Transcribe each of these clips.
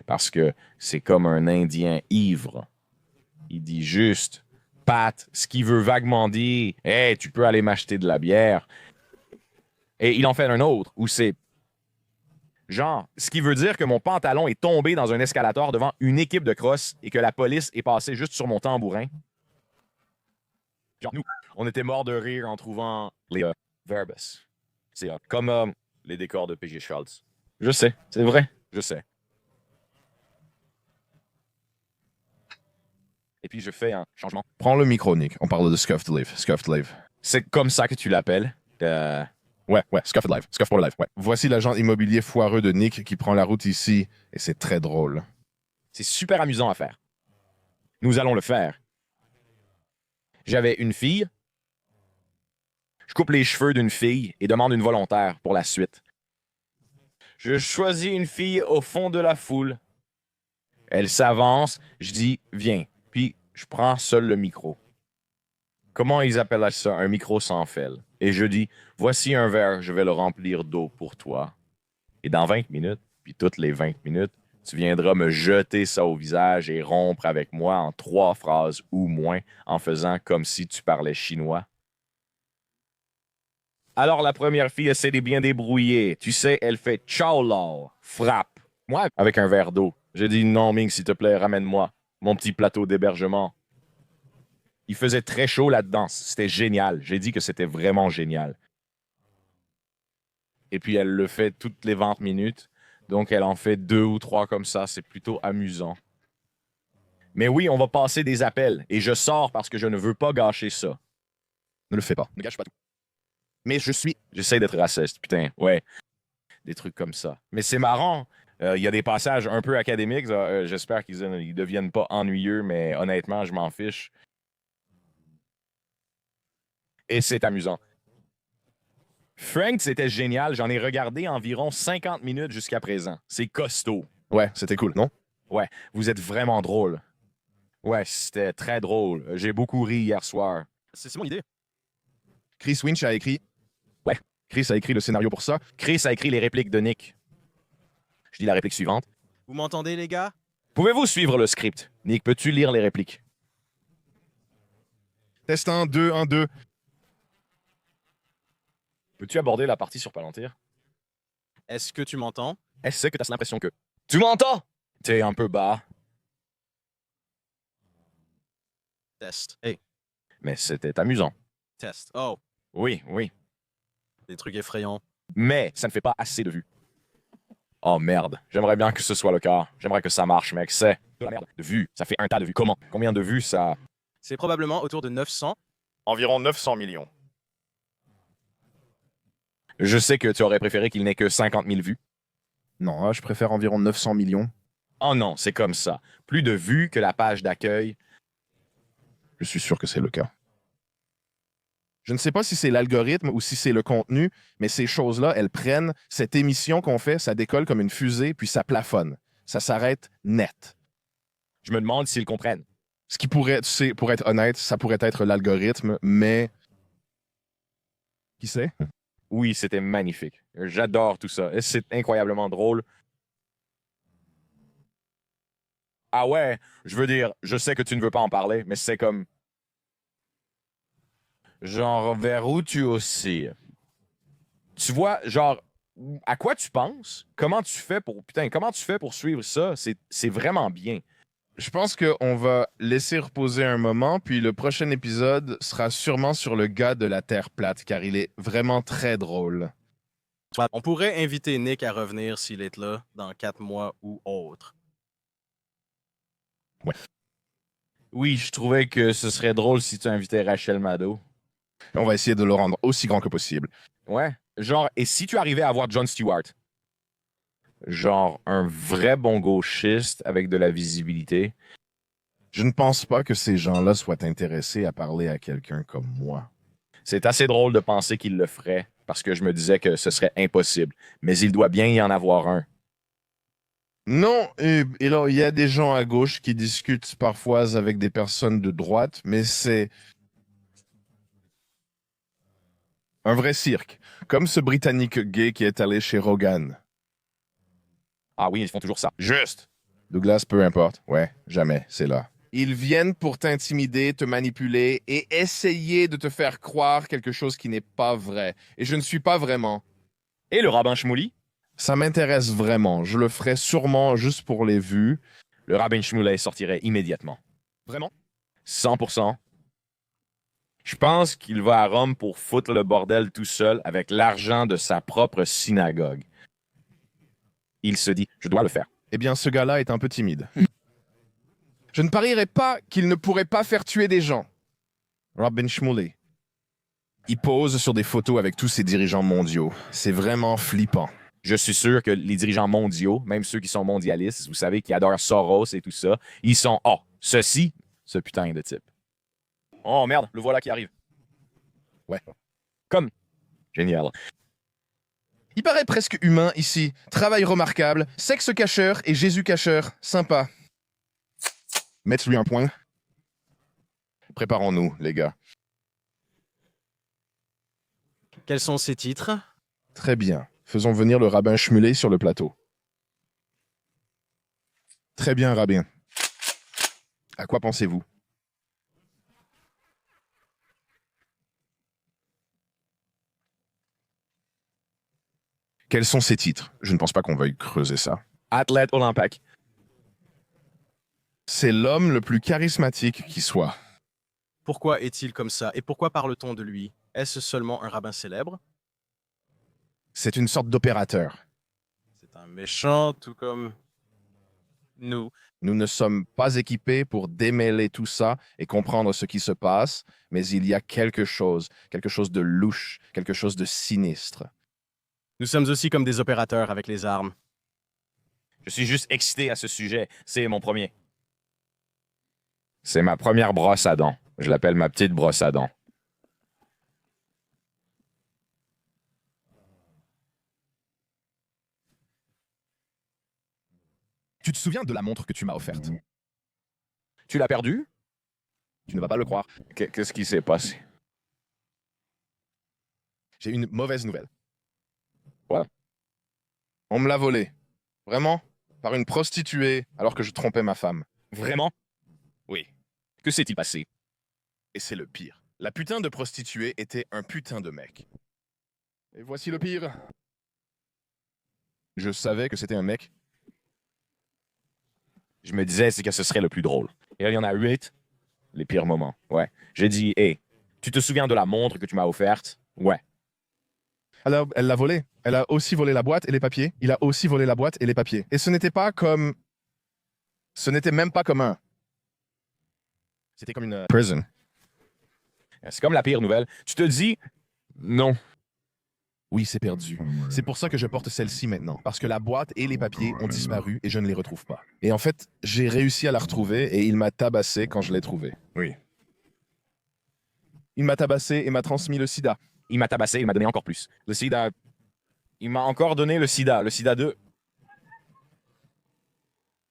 parce que c'est comme un Indien ivre. Il dit juste, Pat, ce qui veut vaguement dire, hey, tu peux aller m'acheter de la bière. Et il en fait un autre où c'est genre, ce qui veut dire que mon pantalon est tombé dans un escalator devant une équipe de cross et que la police est passée juste sur mon tambourin. Genre, nous, on était morts de rire en trouvant les verbes. C'est comme les décors de P.G. Schultz. Je sais, c'est vrai, je sais. Et puis je fais un changement. Prends le micro, Nick. On parle de Scuffed Life. Scuffed Life. C'est comme ça que tu l'appelles. Ouais, Scuffed Life. Scuffed for Life, ouais. Voici l'agent immobilier foireux de Nick qui prend la route ici, et c'est très drôle. C'est super amusant à faire. Nous allons le faire. J'avais une fille. Je coupe les cheveux d'une fille et demande une volontaire pour la suite. Je choisis une fille au fond de la foule. Elle s'avance, je dis « Viens ». Puis je prends seul le micro. Comment ils appellent ça? Un micro sans fil. Et je dis « Voici un verre, je vais le remplir d'eau pour toi. » Et dans 20 minutes, puis toutes les 20 minutes, tu viendras me jeter ça au visage et rompre avec moi en 3 phrases ou moins en faisant comme si tu parlais chinois. Alors la première fille essaie de bien débrouiller. Tu sais, elle fait « Ciao lao », frappe. Moi, avec un verre d'eau. J'ai dit « Non, Ming, s'il te plaît, ramène-moi mon petit plateau d'hébergement. » Il faisait très chaud là-dedans. C'était génial. J'ai dit que c'était vraiment génial. Et puis, elle le fait toutes les 20 minutes. Donc, elle en fait 2 ou 3 comme ça. C'est plutôt amusant. Mais oui, on va passer des appels. Et je sors parce que je ne veux pas gâcher ça. Ne le fais pas. Ne gâche pas tout. Mais j'essaie d'être raciste, putain. Ouais. Des trucs comme ça. Mais c'est marrant. Il y a des passages un peu académiques. J'espère qu'ils ne deviennent pas ennuyeux, mais honnêtement, je m'en fiche. Et c'est amusant. Frank, c'était génial. J'en ai regardé environ 50 minutes jusqu'à présent. C'est costaud. Ouais, c'était cool, non? Ouais, vous êtes vraiment drôle. Ouais, c'était très drôle. J'ai beaucoup ri hier soir. C'est mon idée. Chris Winch a écrit... Ouais. Chris a écrit le scénario pour ça. Chris a écrit les répliques de Nick. Je dis la réplique suivante. Vous m'entendez, les gars? Pouvez-vous suivre le script? Nick, peux-tu lire les répliques? Test 1, 2, 1, 2. Peux-tu aborder la partie sur Palantir? Est-ce que tu m'entends? Est-ce que tu as l'impression que... Tu m'entends? T'es un peu bas, Test. Hey, mais c'était amusant. test. Oh, Oui, oui. des trucs effrayants. Mais ça ne fait pas assez de vues. Oh merde, j'aimerais bien que ce soit le cas. J'aimerais que ça marche, mec. C'est de la merde. De vues, ça fait un tas de vues. Comment? Combien de vues ça... C'est probablement autour de 900. Environ 900 millions. Je sais que tu aurais préféré qu'il n'ait que 50 000 vues. Non, je préfère environ 900 millions. Oh non, c'est comme ça. Plus de vues que la page d'accueil. Je suis sûr que c'est le cas. Je ne sais pas si c'est l'algorithme ou si c'est le contenu, mais ces choses-là, elles prennent cette émission qu'on fait, ça décolle comme une fusée, puis ça plafonne. Ça s'arrête net. Je me demande s'ils comprennent. Ce qui pourrait, tu sais, pour être honnête, ça pourrait être l'algorithme, mais... Qui sait? Oui, c'était magnifique. J'adore tout ça. Et c'est incroyablement drôle. Ah ouais, je veux dire, je sais que tu ne veux pas en parler, mais c'est comme... Genre, vers où tu oscilles? Tu vois, genre, à quoi tu penses? Comment tu fais pour... Putain, comment tu fais pour suivre ça? C'est vraiment bien. Je pense qu'on va laisser reposer un moment, puis le prochain épisode sera sûrement sur le gars de la Terre plate, car il est vraiment très drôle. On pourrait inviter Nick à revenir s'il est là dans 4 mois ou autre. Oui, je trouvais que ce serait drôle si tu invitais Rachel Maddow. On va essayer de le rendre aussi grand que possible. Ouais. Genre, et si tu arrivais à voir Jon Stewart? Genre, un vrai bon gauchiste avec de la visibilité. Je ne pense pas que ces gens-là soient intéressés à parler à quelqu'un comme moi. C'est assez drôle de penser qu'il le ferait, parce que je me disais que ce serait impossible. Mais il doit bien y en avoir un. Non, et là, il y a des gens à gauche qui discutent parfois avec des personnes de droite, mais c'est un vrai cirque, comme ce Britannique gay qui est allé chez Rogan. Ah oui, ils font toujours ça. Juste! Douglas, peu importe. Ouais, jamais, c'est là. Ils viennent pour t'intimider, te manipuler et essayer de te faire croire quelque chose qui n'est pas vrai. Et je ne suis pas vraiment. Et le rabbin Shmuley? Ça m'intéresse vraiment. Je le ferai sûrement juste pour les vues. Le rabbin Shmuley sortirait immédiatement. Vraiment? 100%. Je pense qu'il va à Rome pour foutre le bordel tout seul avec l'argent de sa propre synagogue. Il se dit, je dois le faire. Eh bien, ce gars-là est un peu timide. Je ne parierais pas qu'il ne pourrait pas faire tuer des gens. Robin Shmuley. Il pose sur des photos avec tous ces dirigeants mondiaux. C'est vraiment flippant. Je suis sûr que les dirigeants mondiaux, même ceux qui sont mondialistes, vous savez, qui adorent Soros et tout ça, ils sont, oh, ce putain de type. Oh merde, le voilà qui arrive. Ouais. Comme. Génial. Il paraît presque humain ici. Travail remarquable, sexe cacheur et Jésus cacheur. Sympa. Mettez-lui un point. Préparons-nous, les gars. Quels sont ses titres? Très bien. Faisons venir le rabbin Shmuley sur le plateau. Très bien, rabbin. À quoi pensez-vous? Quels sont ses titres? Je ne pense pas qu'on veuille creuser ça. Athlète olympique. C'est l'homme le plus charismatique qui soit. Pourquoi est-il comme ça? Et pourquoi parle-t-on de lui? Est-ce seulement un rabbin célèbre? C'est une sorte d'opérateur. C'est un méchant, tout comme nous. Nous ne sommes pas équipés pour démêler tout ça et comprendre ce qui se passe, mais il y a quelque chose de louche, quelque chose de sinistre. Nous sommes aussi comme des opérateurs avec les armes. Je suis juste excité à ce sujet. C'est mon premier. C'est ma première brosse à dents. Je l'appelle ma petite brosse à dents. Tu te souviens de la montre que tu m'as offerte? Tu l'as perdu? Tu ne vas pas le croire. Qu'est-ce qui s'est passé? J'ai une mauvaise nouvelle. Voilà. On me l'a volée. Vraiment? Par une prostituée, alors que je trompais ma femme. Vraiment? Oui. Que s'est-il passé? Et c'est le pire. La putain de prostituée était un putain de mec. Et voici le pire. Je savais que c'était un mec. Je me disais, c'est que ce serait le plus drôle. Et là, il y en a 8. Les pires moments. Ouais. J'ai dit, hé, tu te souviens de la montre que tu m'as offerte? Ouais. Alors, elle l'a volée. Elle a aussi volé la boîte et les papiers. Il a aussi volé la boîte et les papiers. Et ce n'était pas comme... Ce n'était même pas comme un... C'était comme une... prison. C'est comme la pire nouvelle. Tu te dis, non. Oui, c'est perdu. C'est pour ça que je porte celle-ci maintenant. Parce que la boîte et les papiers ont disparu et je ne les retrouve pas. Et en fait, j'ai réussi à la retrouver et il m'a tabassé quand je l'ai trouvée. Oui. Il m'a tabassé et m'a transmis le sida. Il m'a tabassé, il m'a donné encore plus. Le sida. Il m'a encore donné le sida 2.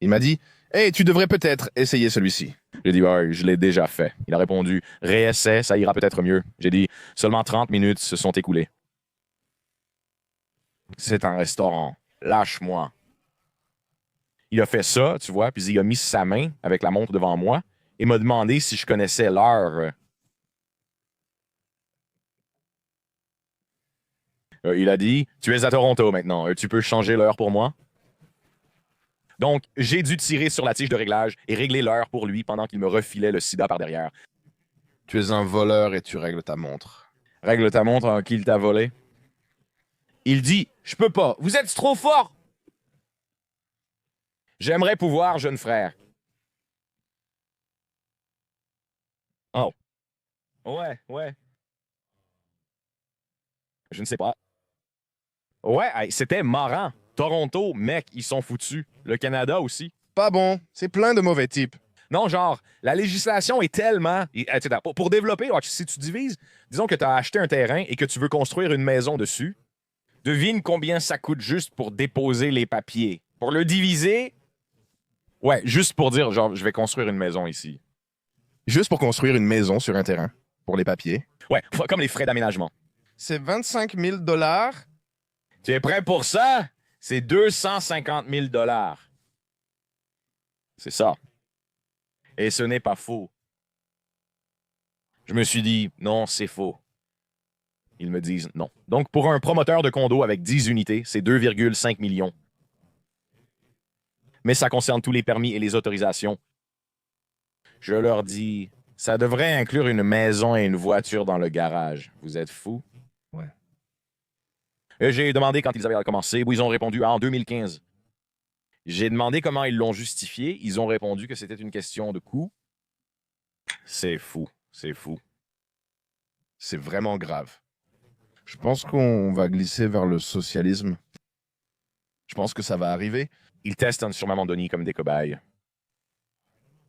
Il m'a dit « Hey, tu devrais peut-être essayer celui-ci. » J'ai dit, ouais, je l'ai déjà fait. Il a répondu, réessaie, ça ira peut-être mieux. J'ai dit, seulement 30 minutes se sont écoulées. C'est un restaurant. Lâche-moi. Il a fait ça, tu vois, puis il a mis sa main avec la montre devant moi et m'a demandé si je connaissais l'heure. Il a dit, tu es à Toronto maintenant. Tu peux changer l'heure pour moi? Donc, j'ai dû tirer sur la tige de réglage et régler l'heure pour lui pendant qu'il me refilait le sida par derrière. Tu es un voleur et tu règles ta montre. Règle ta montre en qui il t'a volé. Il dit, je peux pas, vous êtes trop fort. J'aimerais pouvoir, jeune frère. Oh. Ouais. Je ne sais pas. Ouais, hey, c'était marrant. Toronto, mec, ils sont foutus. Le Canada aussi. Pas bon, c'est plein de mauvais types. Non, genre, la législation est tellement... Pour développer, si tu divises, disons que tu as acheté un terrain et que tu veux construire une maison dessus, devine combien ça coûte juste pour déposer les papiers. Pour le diviser, ouais, juste pour dire, genre, je vais construire une maison ici. Juste pour construire une maison sur un terrain, pour les papiers. Ouais, comme les frais d'aménagement. C'est 25 000 $. Tu es prêt pour ça? C'est 250 000 $. C'est ça. Et ce n'est pas faux. Je me suis dit, non, c'est faux. Ils me disent non. Donc, pour un promoteur de condo avec 10 unités, c'est 2,5 millions. Mais ça concerne tous les permis et les autorisations. Je leur dis, ça devrait inclure une maison et une voiture dans le garage. Vous êtes fous? Ouais. Et j'ai demandé quand ils avaient commencé. Ils ont répondu en 2015. J'ai demandé comment ils l'ont justifié. Ils ont répondu que c'était une question de coût. C'est fou. C'est fou. C'est vraiment grave. Je pense qu'on va glisser vers le socialisme. Je pense que ça va arriver. Ils testent sur Mamandoni comme des cobayes.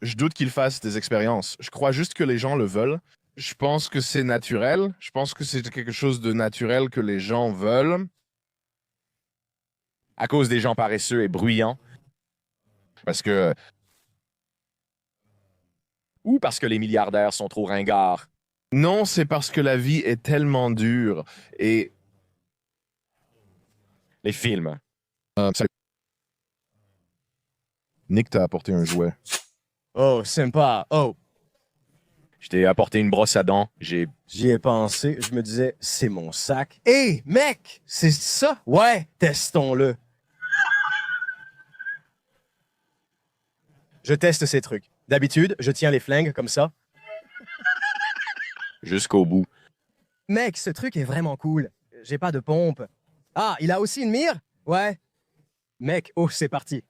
Je doute qu'ils fassent des expériences. Je crois juste que les gens le veulent. Je pense que c'est naturel. Je pense que c'est quelque chose de naturel que les gens veulent. À cause des gens paresseux et bruyants. Parce que Ou parce que les milliardaires sont trop ringards. non, c'est parce que la vie est tellement dure. Et Les films. salut. Nick t'a apporté un jouet. Oh, sympa. Oh, Je t'ai apporté une brosse à dents. j'y ai pensé. Je me disais, c'est mon sac. Hé, mec, c'est ça? Ouais, testons-le. Je teste ces trucs. D'habitude, je tiens les flingues comme ça. Jusqu'au bout. Mec, ce truc est vraiment cool. J'ai pas de pompe. Ah, il a aussi une mire? Ouais. Mec, oh, c'est parti.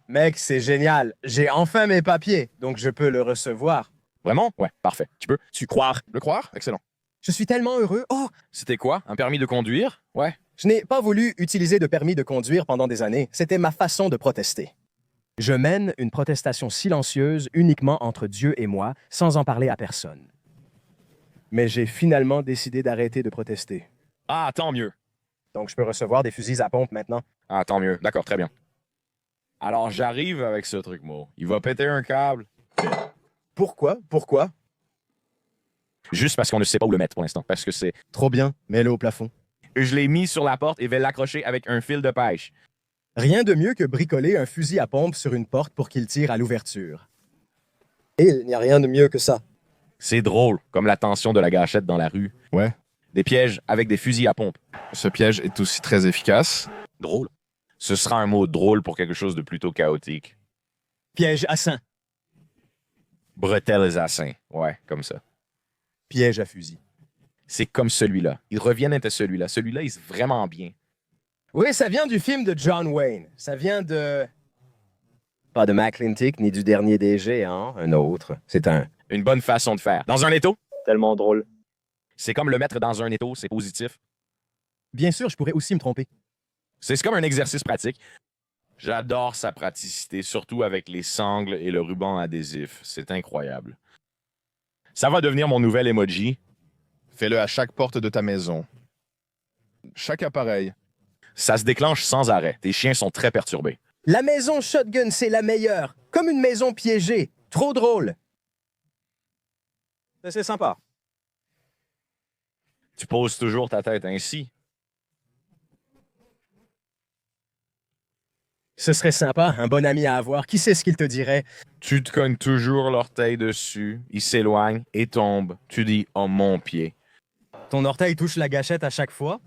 Mec, c'est génial. J'ai enfin mes papiers, donc je peux le recevoir. Vraiment? Ouais, parfait. Tu croire? Le croire? Excellent. Je suis tellement heureux. Oh, C'était quoi? Un permis de conduire? Ouais. je n'ai pas voulu utiliser de permis de conduire pendant des années. C'était ma façon de protester. Je mène une protestation silencieuse uniquement entre Dieu et moi, sans en parler à personne. Mais j'ai finalement décidé d'arrêter de protester. Ah, tant mieux. Donc je peux recevoir des fusils à pompe maintenant. Ah, tant mieux. D'accord, très bien. Alors, j'arrive avec ce truc, Mo. Il va péter un câble. Pourquoi? Pourquoi? Juste parce qu'on ne sait pas où le mettre pour l'instant. Parce que c'est... Trop bien, mets-le au plafond. Je l'ai mis sur la porte et vais l'accrocher avec un fil de pêche. Rien de mieux que bricoler un fusil à pompe sur une porte pour qu'il tire à l'ouverture. Et il n'y a rien de mieux que ça. C'est drôle, comme la tension de la gâchette dans la rue. Ouais. Des pièges avec des fusils à pompe. Ce piège est aussi très efficace. Drôle. Ce sera un mot drôle pour quelque chose de plutôt chaotique. Piège à sein. Bretelles à seins. Ouais, comme ça. Piège à fusil. C'est comme celui-là. Ils reviennent à celui-là. Celui-là, il est vraiment bien. Oui, ça vient du film de John Wayne. Ça vient de... Pas de McClintic ni du dernier DG, hein? Un autre. C'est un... Une bonne façon de faire. Dans un étau, Tellement drôle. c'est comme le mettre dans un étau, c'est positif. Bien sûr, je pourrais aussi me tromper. C'est comme un exercice pratique. J'adore sa praticité, surtout avec les sangles et le ruban adhésif. C'est incroyable. Ça va devenir mon nouvel emoji. Fais-le à chaque porte de ta maison. Chaque appareil. Ça se déclenche sans arrêt. Tes chiens sont très perturbés. La maison shotgun, c'est la meilleure. Comme une maison piégée. Trop drôle. C'est sympa. Tu poses toujours ta tête ainsi. Ce serait sympa, un bon ami à avoir. Qui sait ce qu'il te dirait? Tu te cognes toujours l'orteil dessus. Il s'éloigne et tombe. Tu dis « Oh mon pied ». Ton orteil touche la gâchette à chaque fois?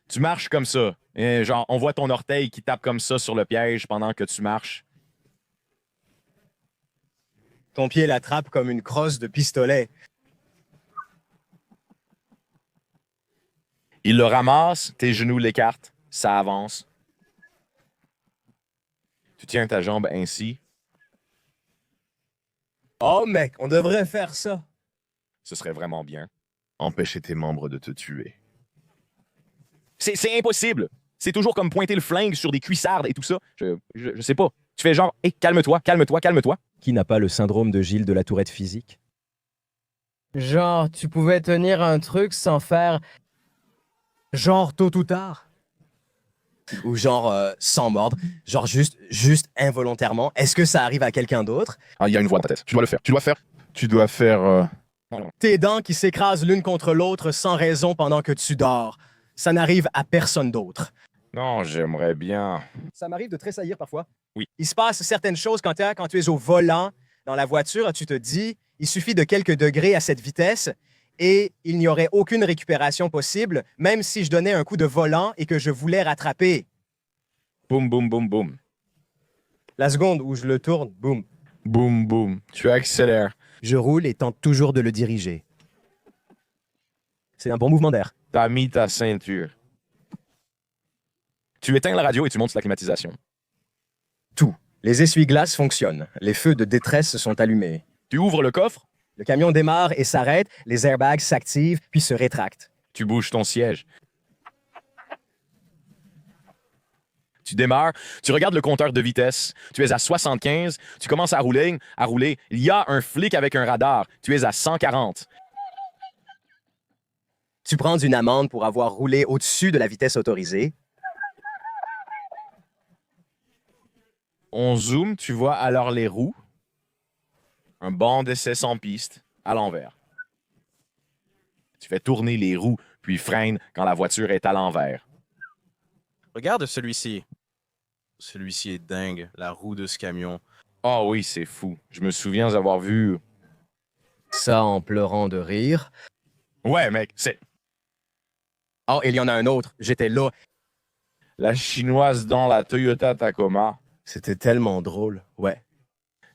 Tu marches comme ça. Et genre, on voit ton orteil qui tape comme ça sur le piège pendant que tu marches. Ton pied l'attrape comme une crosse de pistolet. Il le ramasse, tes genoux l'écartent, ça avance. Tu tiens ta jambe ainsi. Oh mec, on devrait faire ça. Ce serait vraiment bien. Empêcher tes membres de te tuer. C'est impossible. C'est toujours comme pointer le flingue sur des cuissardes et tout ça. Je sais pas. Tu fais genre, hé, calme-toi, calme-toi, calme-toi. Qui n'a pas le syndrome de Gilles de la Tourette physique? Genre, tu pouvais tenir un truc sans faire... Genre tôt ou tard? Ou genre sans mordre? Genre juste involontairement? Est-ce que ça arrive à quelqu'un d'autre? Ah, il y a une voix dans ta tête. Tu dois le faire. Tu dois faire... Tes dents qui s'écrasent l'une contre l'autre sans raison pendant que tu dors. Ça n'arrive à personne d'autre. Non, j'aimerais bien. Ça m'arrive de tressaillir parfois. Oui. Il se passe certaines choses quand tu es au volant, dans la voiture, tu te dis, il suffit de quelques degrés à cette vitesse et il n'y aurait aucune récupération possible, même si je donnais un coup de volant et que je voulais rattraper. Boum, boum, boum, boum. La seconde où je le tourne, boum. Boum, boum. Tu accélères. Je roule et tente toujours de le diriger. C'est un bon mouvement d'air. T'as mis ta ceinture. Tu éteins la radio et tu montes la climatisation. Tout. Les essuie-glaces fonctionnent. Les feux de détresse sont allumés. Tu ouvres le coffre, Le camion démarre et s'arrête, les airbags s'activent puis se rétractent. tu bouges ton siège. Tu démarres, tu regardes le compteur de vitesse, tu es à 75, tu commences à rouler. Il y a un flic avec un radar, tu es à 140. Tu prends une amende pour avoir roulé au-dessus de la vitesse autorisée. On zoome, tu vois alors les roues. Un banc d'essai sans piste, à l'envers. Tu fais tourner les roues, puis freine quand la voiture est à l'envers. Regarde celui-ci. Celui-ci est dingue, la roue de ce camion. Oh oui, c'est fou. Je me souviens avoir vu... Ça en pleurant de rire. Ouais, mec, c'est Oh, il y en a un autre. J'étais là. la chinoise dans la Toyota Tacoma. C'était tellement drôle. Ouais.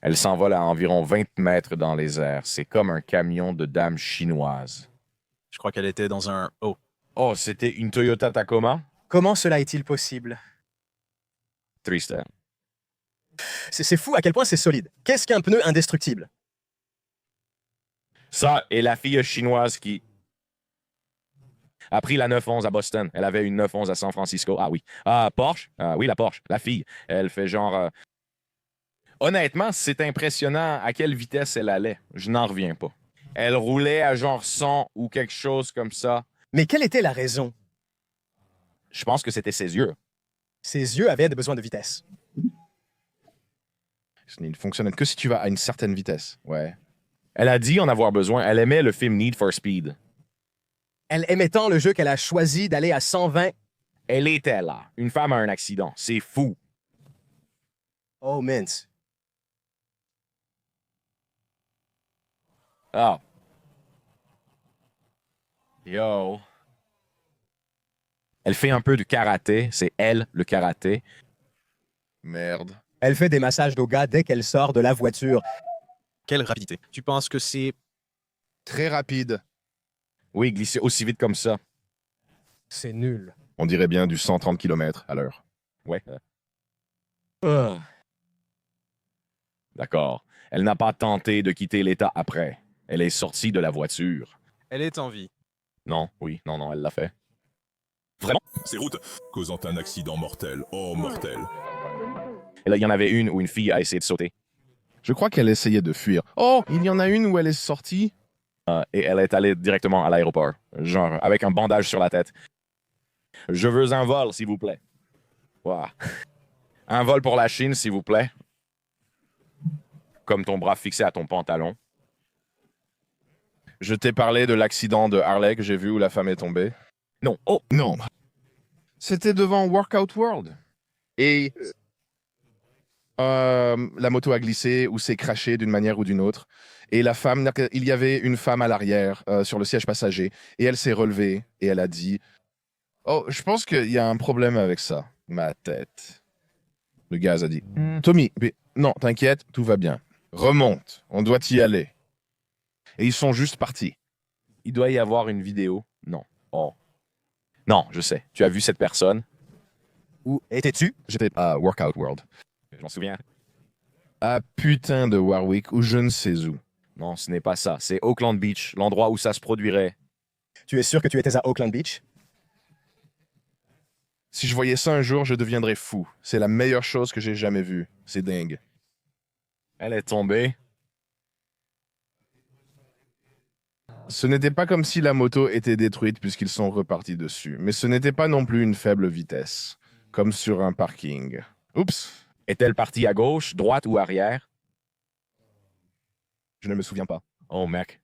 Elle s'envole à environ 20 mètres dans les airs. C'est comme un camion de dame chinoise. Je crois qu'elle était dans un... Oh, Oh, c'était une Toyota Tacoma? Comment cela est-il possible? Triste. C'est fou à quel point c'est solide. Qu'est-ce qu'un pneu indestructible? Ça, et la fille chinoise qui a pris la 911 à Boston. Elle avait une 911 à San Francisco. Ah oui. Ah, Porsche? Ah oui, la Porsche. La fille. Elle fait genre... Honnêtement, c'est impressionnant à quelle vitesse elle allait. Je n'en reviens pas. Elle roulait à genre 100 ou quelque chose comme ça. Mais quelle était la raison? Je pense que c'était ses yeux. Ses yeux avaient besoin de vitesse. Il ne fonctionne que si tu vas à une certaine vitesse. Ouais. Elle a dit en avoir besoin. Elle aimait le film Need for Speed. Elle aimait tant le jeu qu'elle a choisi d'aller à 120. Elle était là. Une femme a un accident. C'est fou. Oh, mince. Ah. Yo. Elle fait un peu de karaté. C'est elle, le karaté. Merde. Elle fait des massages d'yoga dès qu'elle sort de la voiture. quelle rapidité. Tu penses que c'est... Très rapide. Oui, glisser aussi vite comme ça. C'est nul. On dirait bien du 130 km à l'heure. Ouais. D'accord. Elle n'a pas tenté de quitter l'État après. Elle est sortie de la voiture. Elle est en vie. Non, oui, non, elle l'a fait. Ces routes causant un accident mortel. Oh, mortel. Et là, il y en avait une où une fille a essayé de sauter. Je crois qu'elle essayait de fuir. Oh, il y en a une où elle est sortie. Et elle est allée directement à l'aéroport. Genre, avec un bandage sur la tête. Je veux un vol, s'il vous plaît. Wow. Un vol pour la Chine, s'il vous plaît. Comme ton bras fixé à ton pantalon. Je t'ai parlé de l'accident de Harley que j'ai vu où la femme est tombée. Non. Oh, Non. C'était devant Workout World. Et la moto a glissé ou s'est crashée d'une manière ou d'une autre. Et la femme, il y avait une femme à l'arrière, sur le siège passager. Et elle s'est relevée et elle a dit « Oh, je pense qu'il y a un problème avec ça. Ma tête. » Le gaz a dit « Tommy, mais non, t'inquiète, tout va bien. Remonte, on doit y aller. » Et ils sont juste partis. il doit y avoir une vidéo. Non. Oh. Non, je sais. Tu as vu cette personne? Où étais-tu? J'étais à Workout World. Je m'en souviens. À putain de Warwick ou je ne sais où. Non, ce n'est pas ça. C'est Oakland Beach, l'endroit où ça se produirait. Tu es sûr que tu étais à Oakland Beach? Si je voyais ça un jour, je deviendrais fou. C'est la meilleure chose que j'ai jamais vue. C'est dingue. Elle est tombée. Ce n'était pas comme si la moto était détruite puisqu'ils sont repartis dessus, mais ce n'était pas non plus une faible vitesse, comme sur un parking. Oups, Est-elle partie à gauche, droite ou arrière? je ne me souviens pas. Oh, mec.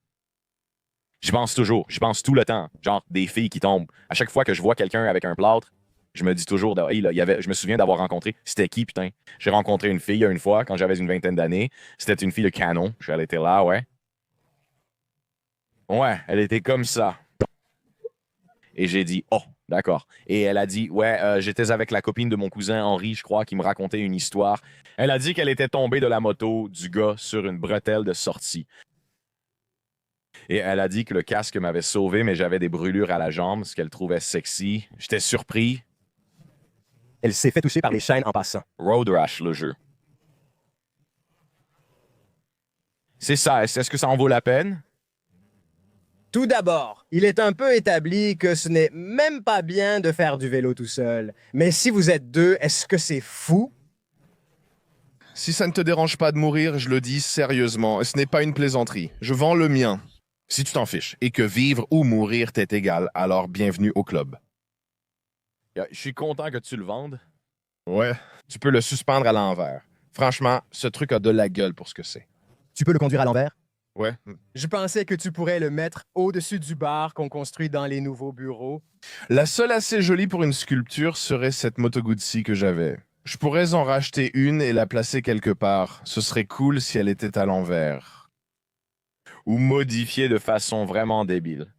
J'y pense toujours. J'y pense tout le temps. Genre, des filles qui tombent. À chaque fois que je vois quelqu'un avec un plâtre, Je me dis toujours, je me souviens d'avoir rencontré, c'était qui, putain? J'ai rencontré une fille une fois, quand j'avais une vingtaine d'années. C'était une fille de canon. Elle était là, ouais. Ouais, elle était comme ça. Et j'ai dit, oh, d'accord. Et elle a dit, ouais, j'étais avec la copine de mon cousin Henri, je crois, qui me racontait une histoire. Elle a dit qu'elle était tombée de la moto du gars sur une bretelle de sortie. Et elle a dit que le casque m'avait sauvé, mais j'avais des brûlures à la jambe, ce qu'elle trouvait sexy. J'étais surpris. Elle s'est fait toucher par les chaînes en passant. Road Rash, le jeu. C'est ça. Est-ce que ça en vaut la peine? Tout d'abord, il est un peu établi que ce n'est même pas bien de faire du vélo tout seul. Mais si vous êtes deux, est-ce que c'est fou? Si ça ne te dérange pas de mourir, je le dis sérieusement, ce n'est pas une plaisanterie. Je vends le mien. Si tu t'en fiches et que vivre ou mourir t'est égal, alors bienvenue au club. Je suis content que tu le vendes. Ouais, tu peux le suspendre à l'envers. Franchement, ce truc a de la gueule pour ce que c'est. Tu peux le conduire à l'envers? Ouais. Je pensais que tu pourrais le mettre au-dessus du bar qu'on construit dans les nouveaux bureaux. La seule assez jolie pour une sculpture serait cette Moto Guzzi que j'avais. Je pourrais en racheter une et la placer quelque part. Ce serait cool si elle était à l'envers. Ou modifié de façon vraiment débile.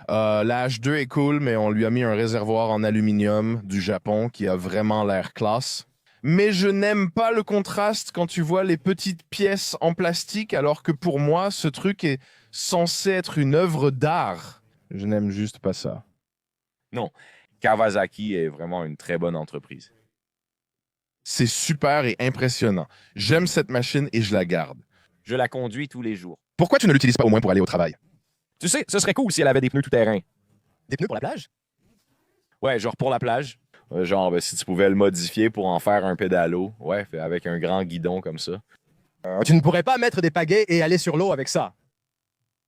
La H2 est cool, mais on lui a mis un réservoir en aluminium du Japon qui a vraiment l'air classe. Mais je n'aime pas le contraste quand tu vois les petites pièces en plastique, alors que pour moi, ce truc est censé être une œuvre d'art. Je n'aime juste pas ça. Non, Kawasaki est vraiment une très bonne entreprise. C'est super et impressionnant. J'aime cette machine et je la garde. Je la conduis tous les jours. Pourquoi tu ne l'utilises pas au moins pour aller au travail? Tu sais, ce serait cool si elle avait des pneus tout-terrain. Des pneus pour la plage? Ouais, genre pour la plage. Si tu pouvais le modifier pour en faire un pédalo. Ouais, avec un grand guidon comme ça. Tu ne pourrais pas mettre des pagaies et aller sur l'eau avec ça.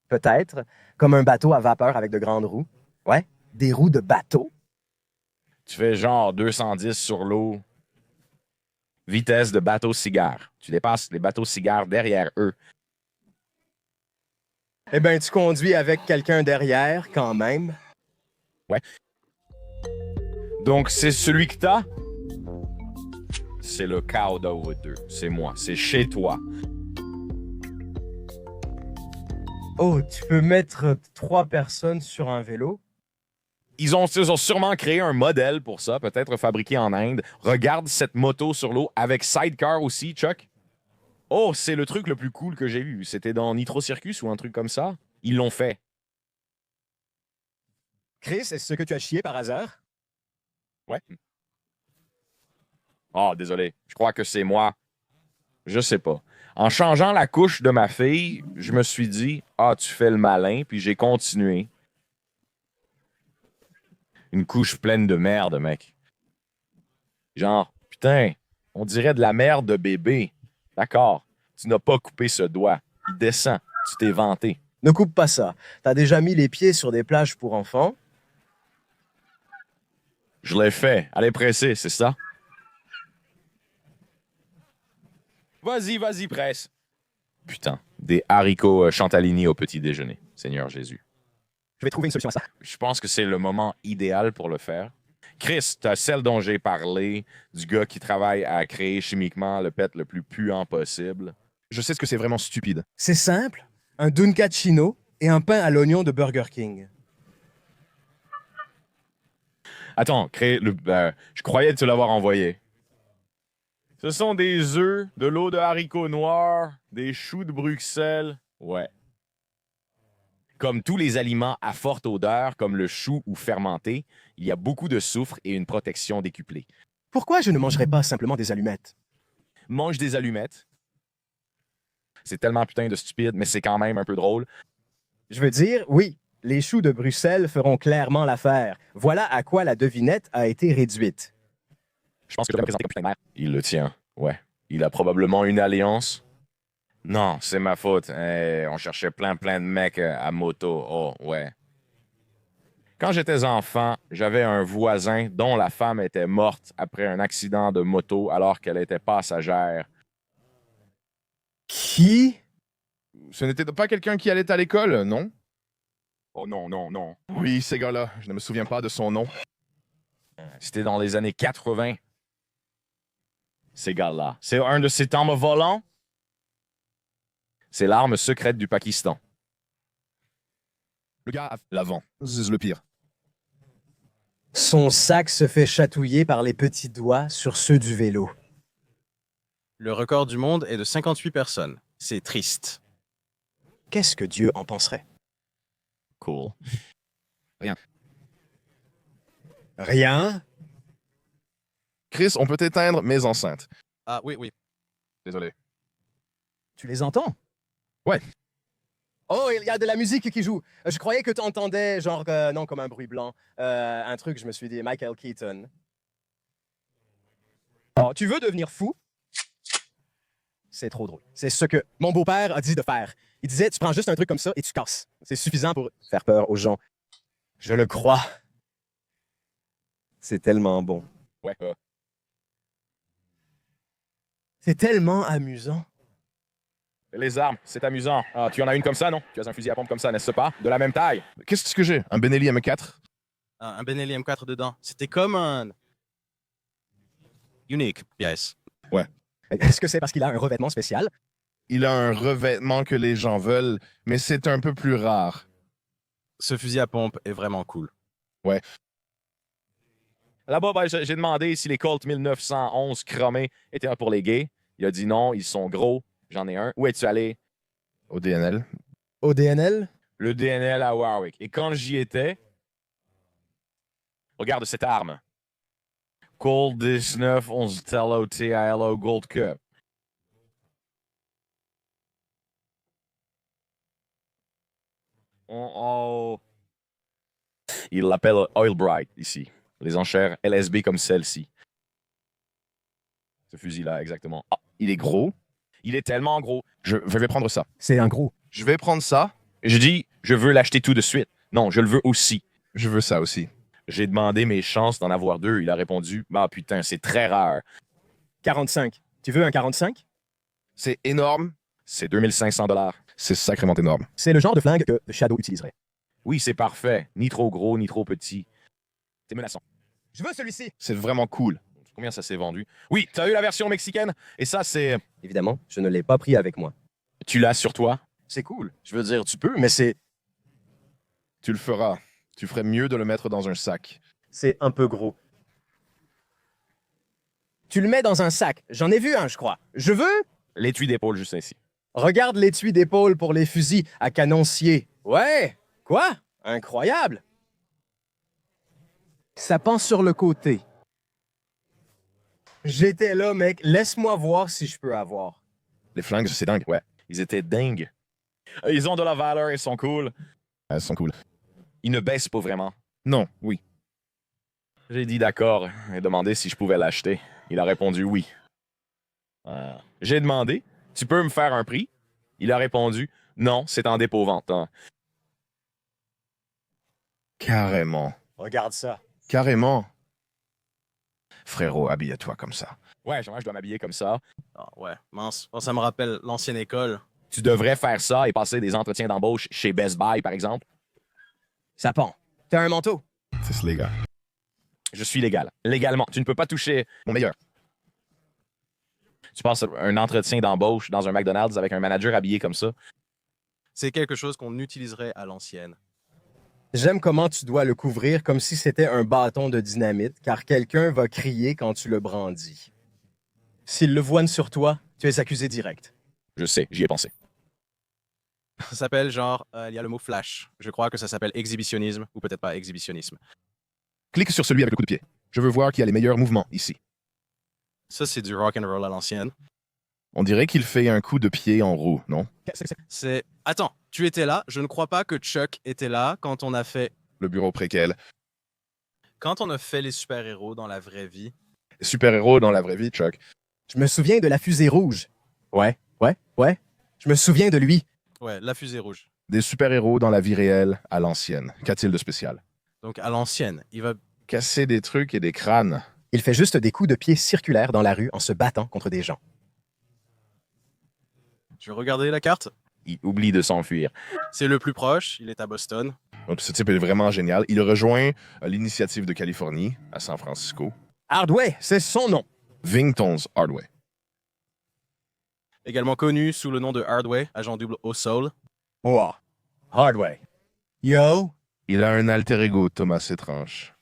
Peut-être, comme un bateau à vapeur avec de grandes roues. Ouais, des roues de bateau. Tu fais genre 210 sur l'eau. Vitesse de bateau-cigare. Tu dépasses les bateaux-cigares derrière eux. Eh bien, tu conduis avec quelqu'un derrière, quand même. Ouais. Donc, c'est celui que t'as? C'est le Cowdow 2. C'est moi. C'est chez toi. Oh, tu peux mettre 3 personnes sur un vélo? Ils ont sûrement créé un modèle pour ça, peut-être fabriqué en Inde. Regarde cette moto sur l'eau avec sidecar aussi, Chuck. Oh, c'est le truc le plus cool que j'ai vu. C'était dans Nitro Circus ou un truc comme ça. Ils l'ont fait. Chris, est-ce que tu as chié par hasard? Ouais. Oh, désolé. Je crois que c'est moi. Je sais pas. En changeant la couche de ma fille, je me suis dit, ah, tu fais le malin, puis j'ai continué. Une couche pleine de merde, mec. Genre, putain, on dirait de la merde de bébé. D'accord, tu n'as pas coupé ce doigt. Il descend. Tu t'es vanté. Ne coupe pas ça. T'as déjà mis les pieds sur des plages pour enfants? Je l'ai fait. Allez, pressé, c'est ça? Vas-y, presse. Putain, des haricots chantalini au petit déjeuner. Seigneur Jésus. Je vais trouver une solution à ça. Je pense que c'est le moment idéal pour le faire. Chris, t'as celle dont j'ai parlé, du gars qui travaille à créer chimiquement le pet le plus puant possible. Je sais ce que c'est vraiment stupide. C'est simple. Un Duncachino et un pain à l'oignon de Burger King. Attends, je croyais te l'avoir envoyé. Ce sont des œufs, de l'eau de haricots noirs, des choux de Bruxelles. Ouais. Comme tous les aliments à forte odeur, comme le chou ou fermenté, il y a beaucoup de soufre et une protection décuplée. Pourquoi je ne mangerais pas simplement des allumettes? Mange des allumettes. C'est tellement putain de stupide, mais c'est quand même un peu drôle. Je veux dire, oui, les choux de Bruxelles feront clairement l'affaire. Voilà à quoi la devinette a été réduite. Je pense que je devrais me présenter comme putain de mère. Il le tient, ouais. Il a probablement une alliance. Non, c'est ma faute. On cherchait plein de mecs à moto. Oh, ouais. Quand j'étais enfant, j'avais un voisin dont la femme était morte après un accident de moto alors qu'elle était passagère. Qui? Ce n'était pas quelqu'un qui allait à l'école, non? Oh non. Oui, ces gars-là. Je ne me souviens pas de son nom. C'était dans les années 80. Ces gars-là. C'est un de ces armes volants. C'est l'arme secrète du Pakistan. Le gars, l'avant. C'est le pire. Son sac se fait chatouiller par les petits doigts sur ceux du vélo. Le record du monde est de 58 personnes. C'est triste. Qu'est-ce que Dieu en penserait? Cool. Rien? Chris, on peut éteindre mes enceintes. Ah oui, oui. Désolé. Tu les entends? Ouais. Oh, il y a de la musique qui joue. Je croyais que tu entendais, genre, non, comme un bruit blanc. Un truc, je me suis dit, Michael Keaton. Oh, tu veux devenir fou? C'est trop drôle. C'est ce que mon beau-père a dit de faire. Il disait, tu prends juste un truc comme ça et tu casses. C'est suffisant pour faire peur aux gens. Je le crois. C'est tellement bon. Ouais. C'est tellement amusant. Les armes, c'est amusant. Ah, tu en as une comme ça, non? Tu as un fusil à pompe comme ça, n'est-ce pas? De la même taille. Qu'est-ce que j'ai? Un Benelli M4? Un Benelli M4 dedans. C'était comme un... Unique, yes. Est-ce que c'est parce qu'il a un revêtement spécial? Il a un revêtement que les gens veulent, mais c'est un peu plus rare. Ce fusil à pompe est vraiment cool. Là-bas, ben, j'ai demandé si les Colt 1911 chromés étaient un pour les gays. Il a dit non, ils sont gros. J'en ai un. Où es-tu allé? Au DNL. Au DNL? Le DNL à Warwick. Et quand j'y étais, regarde cette arme. Colt 1911 Tello TILO Gold Cup. Oh. Il l'appelle Oil Bright ici. Les enchères LSB comme celle-ci. Ce fusil-là, exactement. Ah, il est gros. Il est tellement gros. Je vais prendre ça. C'est un gros. Je vais prendre ça. Je dis, je veux l'acheter tout de suite. Non, je le veux aussi. Je veux ça aussi. J'ai demandé mes chances d'en avoir deux. Il a répondu, bah putain, c'est très rare. 45. Tu veux un 45? C'est énorme. C'est 2500 $. C'est sacrément énorme. C'est le genre de flingue que Shadow utiliserait. Oui, c'est parfait. Ni trop gros, ni trop petit. C'est menaçant. Je veux celui-ci. C'est vraiment cool. Combien ça s'est vendu? Oui, t'as eu la version mexicaine? Et ça, c'est... Évidemment, je ne l'ai pas pris avec moi. Tu l'as sur toi? C'est cool. Je veux dire, tu peux, mais c'est Tu le feras. Tu ferais mieux de le mettre dans un sac. un peu gros. Tu le mets dans un sac. J'en ai vu un, je crois. Je veux... L'étui d'épaule juste ici. Regarde l'étui d'épaule pour les fusils à canoncier. Ouais. Quoi? Incroyable. Ça pend sur le côté. J'étais là, mec. Laisse-moi voir si je peux avoir. Les flingues, c'est dingue. Ouais. Ils étaient dingues. Ils ont de la valeur, ils sont cool. Elles sont cool. Ils ne baissent pas vraiment. Non, oui. J'ai dit d'accord et demandé si je pouvais l'acheter. Il a répondu oui. J'ai demandé, tu peux me faire un prix? Il a répondu, non, c'est en dépôt-vente. Hein. Carrément. Regarde ça. Carrément. Frérot, habille-toi comme ça. Ouais, je dois m'habiller comme ça. Ah, ouais, mince. Bon, ça me rappelle l'ancienne école. Tu devrais faire ça et passer des entretiens d'embauche chez Best Buy, par exemple. Ça pend. T'as un manteau? C'est les gars. Je suis légal. Légalement. Tu ne peux pas toucher. Mon meilleur. Tu passes un entretien d'embauche dans un McDonald's avec un manager habillé comme ça. C'est quelque chose qu'on utiliserait à l'ancienne. J'aime comment tu dois le couvrir comme si c'était un bâton de dynamite, car quelqu'un va crier quand tu le brandis. S'il le voine sur toi, tu es accusé direct. Je sais, j'y ai pensé. Ça s'appelle genre, il y a le mot flash. Je crois que ça s'appelle exhibitionnisme, ou peut-être pas exhibitionnisme. Clique sur celui avec le coup de pied. Je veux voir qui a les meilleurs mouvements ici. Ça, c'est du rock and roll à l'ancienne. On dirait qu'il fait un coup de pied en roue, non? C'est... Attends, tu étais là? Je ne crois pas que Chuck était là quand on a fait... Le bureau préquel. Quand on a fait les super-héros dans la vraie vie. Super-héros dans la vraie vie, Chuck. Je me souviens de la fusée rouge. Ouais. Je me souviens de lui. Ouais, la fusée rouge. Des super-héros dans la vie réelle à l'ancienne. Qu'a-t-il de spécial? Donc, à l'ancienne, il va... Casser des trucs et des crânes. Il fait juste des coups de pied circulaires dans la rue en se battant contre des gens. Je vais regarder la carte. Il oublie de s'enfuir. C'est le plus proche, il est à Boston. Donc, ce type est vraiment génial. Il rejoint l'initiative de Californie à San Francisco. Hardway, c'est son nom. Vingtons Hardway. Également connu sous le nom de Hardway, agent double au Soul. Wow. Hardway. Yo. Il a un alter ego, Thomas Étrange.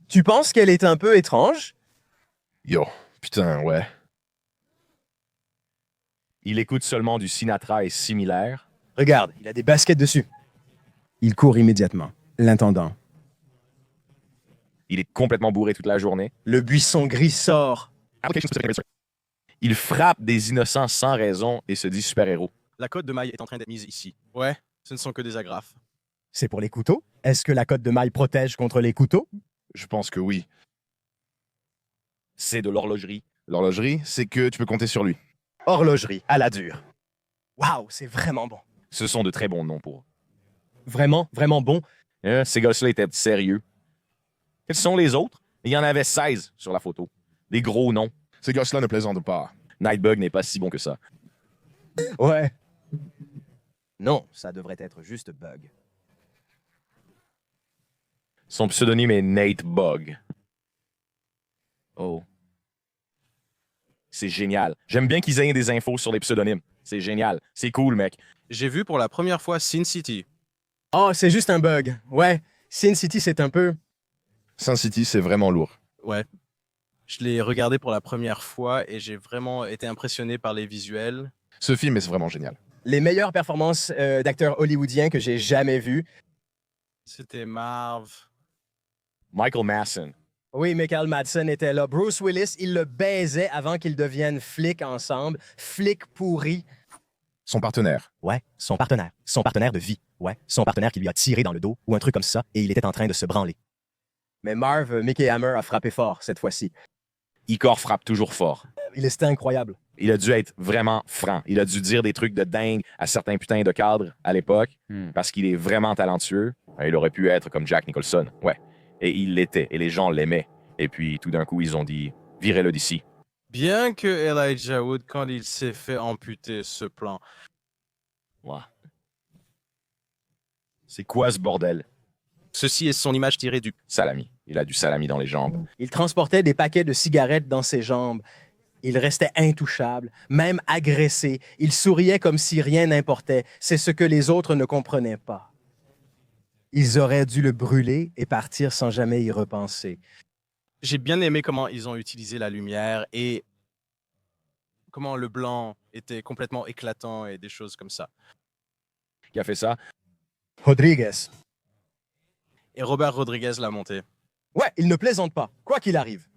Tu penses qu'elle est un peu étrange? Yo, putain, ouais. Il écoute seulement du Sinatra et similaire. Regarde, il a des baskets dessus. Il court immédiatement. L'intendant. Il est complètement bourré toute la journée. Le buisson gris sort. Il frappe des innocents sans raison et se dit super-héros. La cote de maille est en train d'être mise ici. Ouais, ce ne sont que des agrafes. C'est pour les couteaux? Est-ce que la cotte de maille protège contre les couteaux? Je pense que oui. C'est de l'horlogerie. L'horlogerie, c'est que tu peux compter sur lui. Horlogerie, à la dure. Waouh, c'est vraiment bon. Ce sont de très bons noms pour. Vraiment, vraiment bon. Ces gars-là étaient sérieux. Quels sont les autres? Il y en avait 16 sur la photo. Des gros noms. Ces gosses-là ne plaisantent pas. Nightbug n'est pas si bon que ça. Ouais. Non, ça devrait être juste Bug. Son pseudonyme est Nate Bug. Oh. C'est génial. J'aime bien qu'ils aient des infos sur les pseudonymes. C'est génial. C'est cool, mec. J'ai vu pour la première fois Sin City. Oh, c'est juste un bug. Ouais, Sin City, c'est un peu... Sin City, c'est vraiment lourd. Ouais. Je l'ai regardé pour la première fois et j'ai vraiment été impressionné par les visuels. Ce film est vraiment génial. Les meilleures performances d'acteurs hollywoodiens que j'ai jamais vues. C'était Marv. Michael Madsen. Oui, Michael Madsen était là. Bruce Willis, il le baisait avant qu'ils deviennent flics ensemble. Flic pourri. Son partenaire. Ouais, son partenaire. Son partenaire de vie. Ouais, son partenaire qui lui a tiré dans le dos ou un truc comme ça et il était en train de se branler. Mais Marv, Mickey Hammer a frappé fort cette fois-ci. Icor frappe toujours fort. C'était incroyable. Il a dû être vraiment franc. Il a dû dire des trucs de dingue à certains putains de cadres à l'époque parce qu'il est vraiment talentueux. Il aurait pu être comme Jack Nicholson. Ouais. Et il l'était. Et les gens l'aimaient. Et puis, tout d'un coup, ils ont dit « Virez-le d'ici ». Bien que Elijah Wood, quand il s'est fait amputer ce plan. Ouais. C'est quoi ce bordel? Ceci est son image tirée du... Salami. Il a du salami dans les jambes. Il transportait des paquets de cigarettes dans ses jambes. Il restait intouchable, même agressé. Il souriait comme si rien n'importait. C'est ce que les autres ne comprenaient pas. Ils auraient dû le brûler et partir sans jamais y repenser. J'ai bien aimé comment ils ont utilisé la lumière et comment le blanc était complètement éclatant et des choses comme ça. Qui a fait ça? Rodriguez. Et Robert Rodriguez l'a monté. Ouais, il ne plaisante pas, quoi qu'il arrive.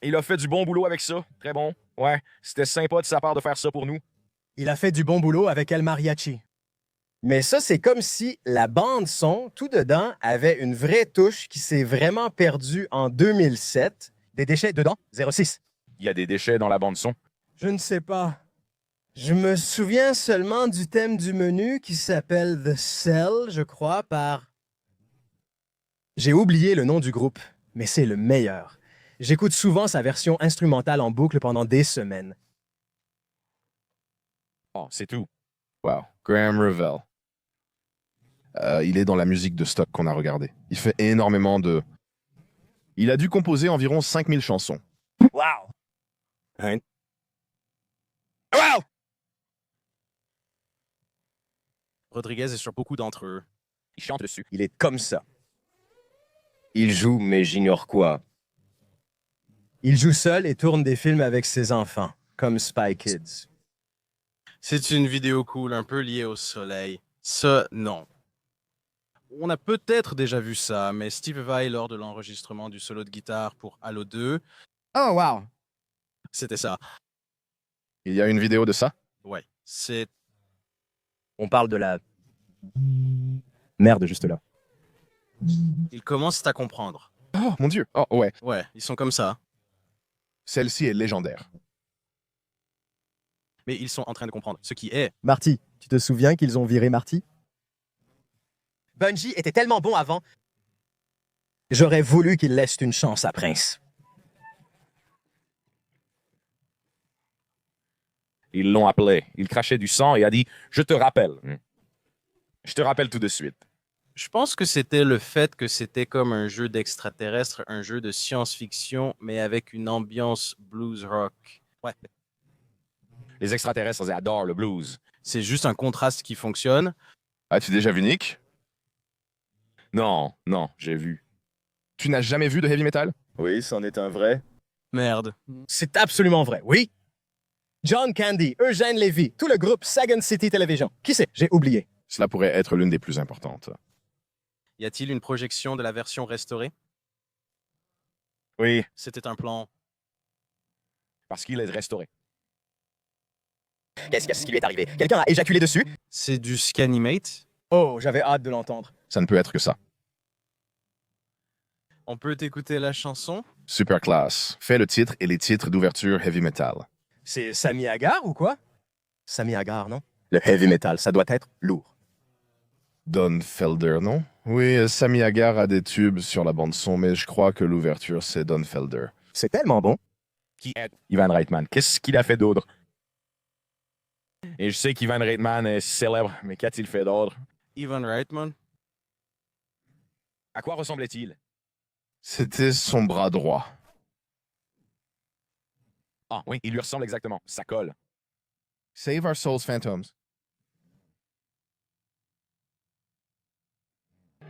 Il a fait du bon boulot avec ça. Très bon. Ouais. C'était sympa de sa part de faire ça pour nous. Il a fait du bon boulot avec El Mariachi. Mais ça, c'est comme si la bande-son, tout dedans, avait une vraie touche qui s'est vraiment perdue en 2007. Des déchets dedans, 06. Il y a des déchets dans la bande-son. Je ne sais pas. Je me souviens seulement du thème du menu qui s'appelle The Cell, je crois, par... J'ai oublié le nom du groupe, mais c'est le meilleur. J'écoute souvent sa version instrumentale en boucle pendant des semaines. Oh, c'est tout. Wow. Graham Revell. Il est dans la musique de stock qu'on a regardé. Il fait énormément de... Il a dû composer environ 5000 chansons. Wow! Hein? Wow! Rodriguez est sur beaucoup d'entre eux. Il chante dessus. Il est comme ça. Il joue, mais j'ignore quoi. Il joue seul et tourne des films avec ses enfants, comme Spy Kids. C'est une vidéo cool, un peu liée au soleil. Ça, non. On a peut-être déjà vu ça, mais Steve Vai, lors de l'enregistrement du solo de guitare pour Halo 2, Oh, wow! c'était ça. Il y a une vidéo de ça? Ouais, c'est... On parle de la... Merde, juste là. Ils commencent à comprendre. Oh, mon Dieu! Oh, ouais. Ouais, ils sont comme ça. Celle-ci est légendaire. Mais ils sont en train de comprendre. Ce qui est... Marty, tu te souviens qu'ils ont viré Marty? Bungie était tellement bon avant. J'aurais voulu qu'il laisse une chance à Prince. Ils l'ont appelé. Il crachait du sang et a dit « Je te rappelle. Je te rappelle tout de suite. » Je pense que c'était le fait que c'était comme un jeu d'extraterrestre, un jeu de science-fiction, mais avec une ambiance blues rock. Ouais. Les extraterrestres ils adorent le blues. C'est juste un contraste qui fonctionne. As-tu déjà vu Nick? Non, j'ai vu. Tu n'as jamais vu de heavy metal? Oui, c'en est un vrai. Merde. C'est absolument vrai, oui. John Candy, Eugène Levy, tout le groupe Sagan City Television. Qui c'est? J'ai oublié. Cela pourrait être l'une des plus importantes. Y a-t-il une projection de la version restaurée? Oui, C'était un plan. parce qu'il est restauré. Qu'est-ce qui lui est arrivé? Quelqu'un a éjaculé dessus? C'est du Scanimate. Oh, j'avais hâte de l'entendre. Ça ne peut être que ça. On peut écouter la chanson? Super class. Fais le titre et les titres d'ouverture heavy metal. C'est Sammy Hagar ou quoi? Sammy Hagar, non? Le heavy metal, ça doit être lourd. Don Felder, non? Oui, Sammy Hagar a des tubes sur la bande-son, mais je crois que l'ouverture, c'est Don Felder. C'est tellement bon. Qui est Ivan Reitman? Qu'est-ce qu'il a fait d'autre? Et je sais qu'Ivan Reitman est célèbre, mais qu'a-t-il fait d'autre? Ivan Reitman? À quoi ressemblait-il? C'était son bras droit. Ah oui, il lui ressemble exactement. Ça colle. Save Our Souls Phantoms.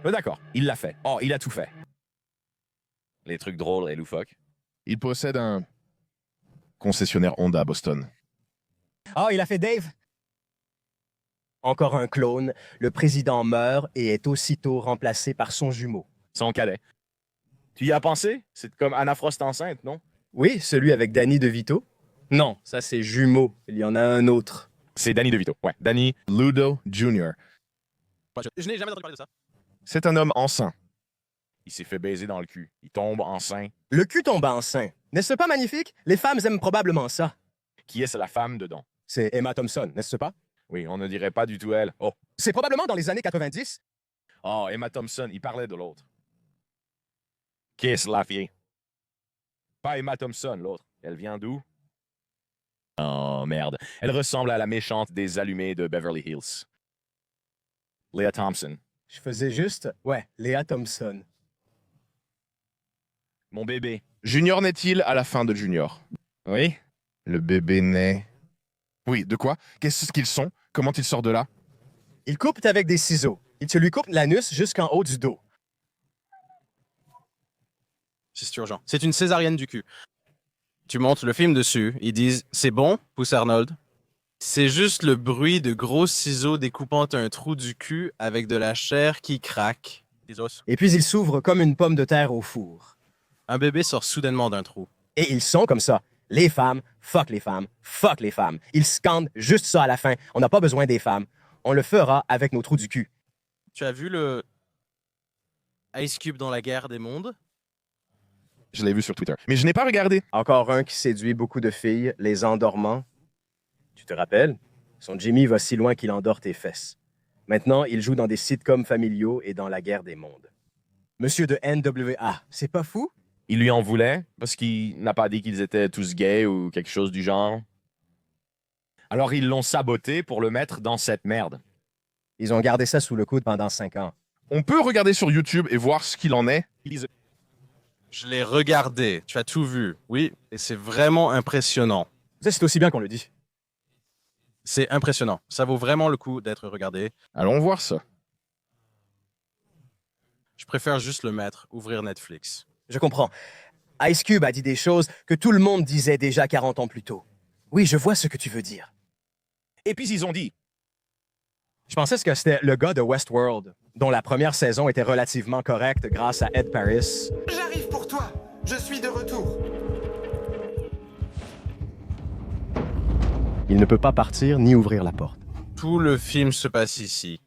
D'accord, il l'a fait. Oh, il a tout fait. Les trucs drôles et loufoques. Il possède un concessionnaire Honda à Boston. Ah, il a fait Dave? Encore un clone. Le président meurt et est aussitôt remplacé par son jumeau. Son cadet. Tu y as pensé? C'est comme Anna Frost enceinte, non? Oui, celui avec Danny DeVito? Non, ça c'est jumeau. Il y en a un autre. C'est Danny DeVito. Ouais, Danny. Ludo Jr. Je n'ai jamais entendu parler de ça. C'est un homme enceint. Il s'est fait baiser dans le cul. Il tombe enceint. Le cul tombe enceint. N'est-ce pas magnifique? Les femmes aiment probablement ça. Qui est la femme dedans? C'est Emma Thompson, n'est-ce pas? Oui, on ne dirait pas du tout elle. Oh, C'est probablement dans les années 90. oh, Emma Thompson, il parlait de l'autre. Qui est la fille? Pas Emma Thompson, l'autre. Elle vient d'où? Oh, merde. Elle ressemble à la méchante des allumés de Beverly Hills. Leah Thompson. Je faisais juste... Ouais, Léa Thompson. Mon bébé. Junior naît-il à la fin de Junior? Oui? Le bébé naît. Oui, de quoi? Qu'est-ce qu'ils sont? Comment il sort de là? Il coupe avec des ciseaux. Il se lui coupe l'anus jusqu'en haut du dos. C'est urgent. C'est une césarienne du cul. Tu montes le film dessus, ils disent « C'est bon, pousse Arnold ». C'est juste le bruit de gros ciseaux découpant un trou du cul avec de la chair qui craque. Des os. Et puis il s'ouvre comme une pomme de terre au four. Un bébé sort soudainement d'un trou. Et ils sont comme ça. Les femmes, fuck les femmes, fuck les femmes. Ils scandent juste ça à la fin. On n'a pas besoin des femmes. On le fera avec nos trous du cul. Tu as vu le Ice Cube dans la guerre des mondes? Je l'ai vu sur Twitter. Mais je n'ai pas regardé. Encore un qui séduit beaucoup de filles, les endormants. Tu te rappelles? Son Jimmy va si loin qu'il endort tes fesses. Maintenant, il joue dans des sitcoms familiaux et dans la guerre des mondes. Monsieur de NWA, c'est pas fou? Il lui en voulait parce qu'il n'a pas dit qu'ils étaient tous gays ou quelque chose du genre. Alors ils l'ont saboté pour le mettre dans cette merde. Ils ont gardé ça sous le coude pendant 5 ans. On peut regarder sur YouTube et voir ce qu'il en est. Je l'ai regardé. Tu as tout vu. Oui, et c'est vraiment impressionnant. Ça, c'est aussi bien qu'on le dit. C'est impressionnant. Ça vaut vraiment le coup d'être regardé. Allons voir ça. Je préfère juste le mettre, ouvrir Netflix. Je comprends. Ice Cube a dit des choses que tout le monde disait déjà 40 ans plus tôt. Oui, je vois ce que tu veux dire. Et puis ils ont dit, Je pensais que c'était le gars de Westworld, dont la première saison était relativement correcte grâce à Ed Paris. J'arrive pour toi. Je suis de retour. Il ne peut pas partir ni ouvrir la porte. Tout le film se passe ici.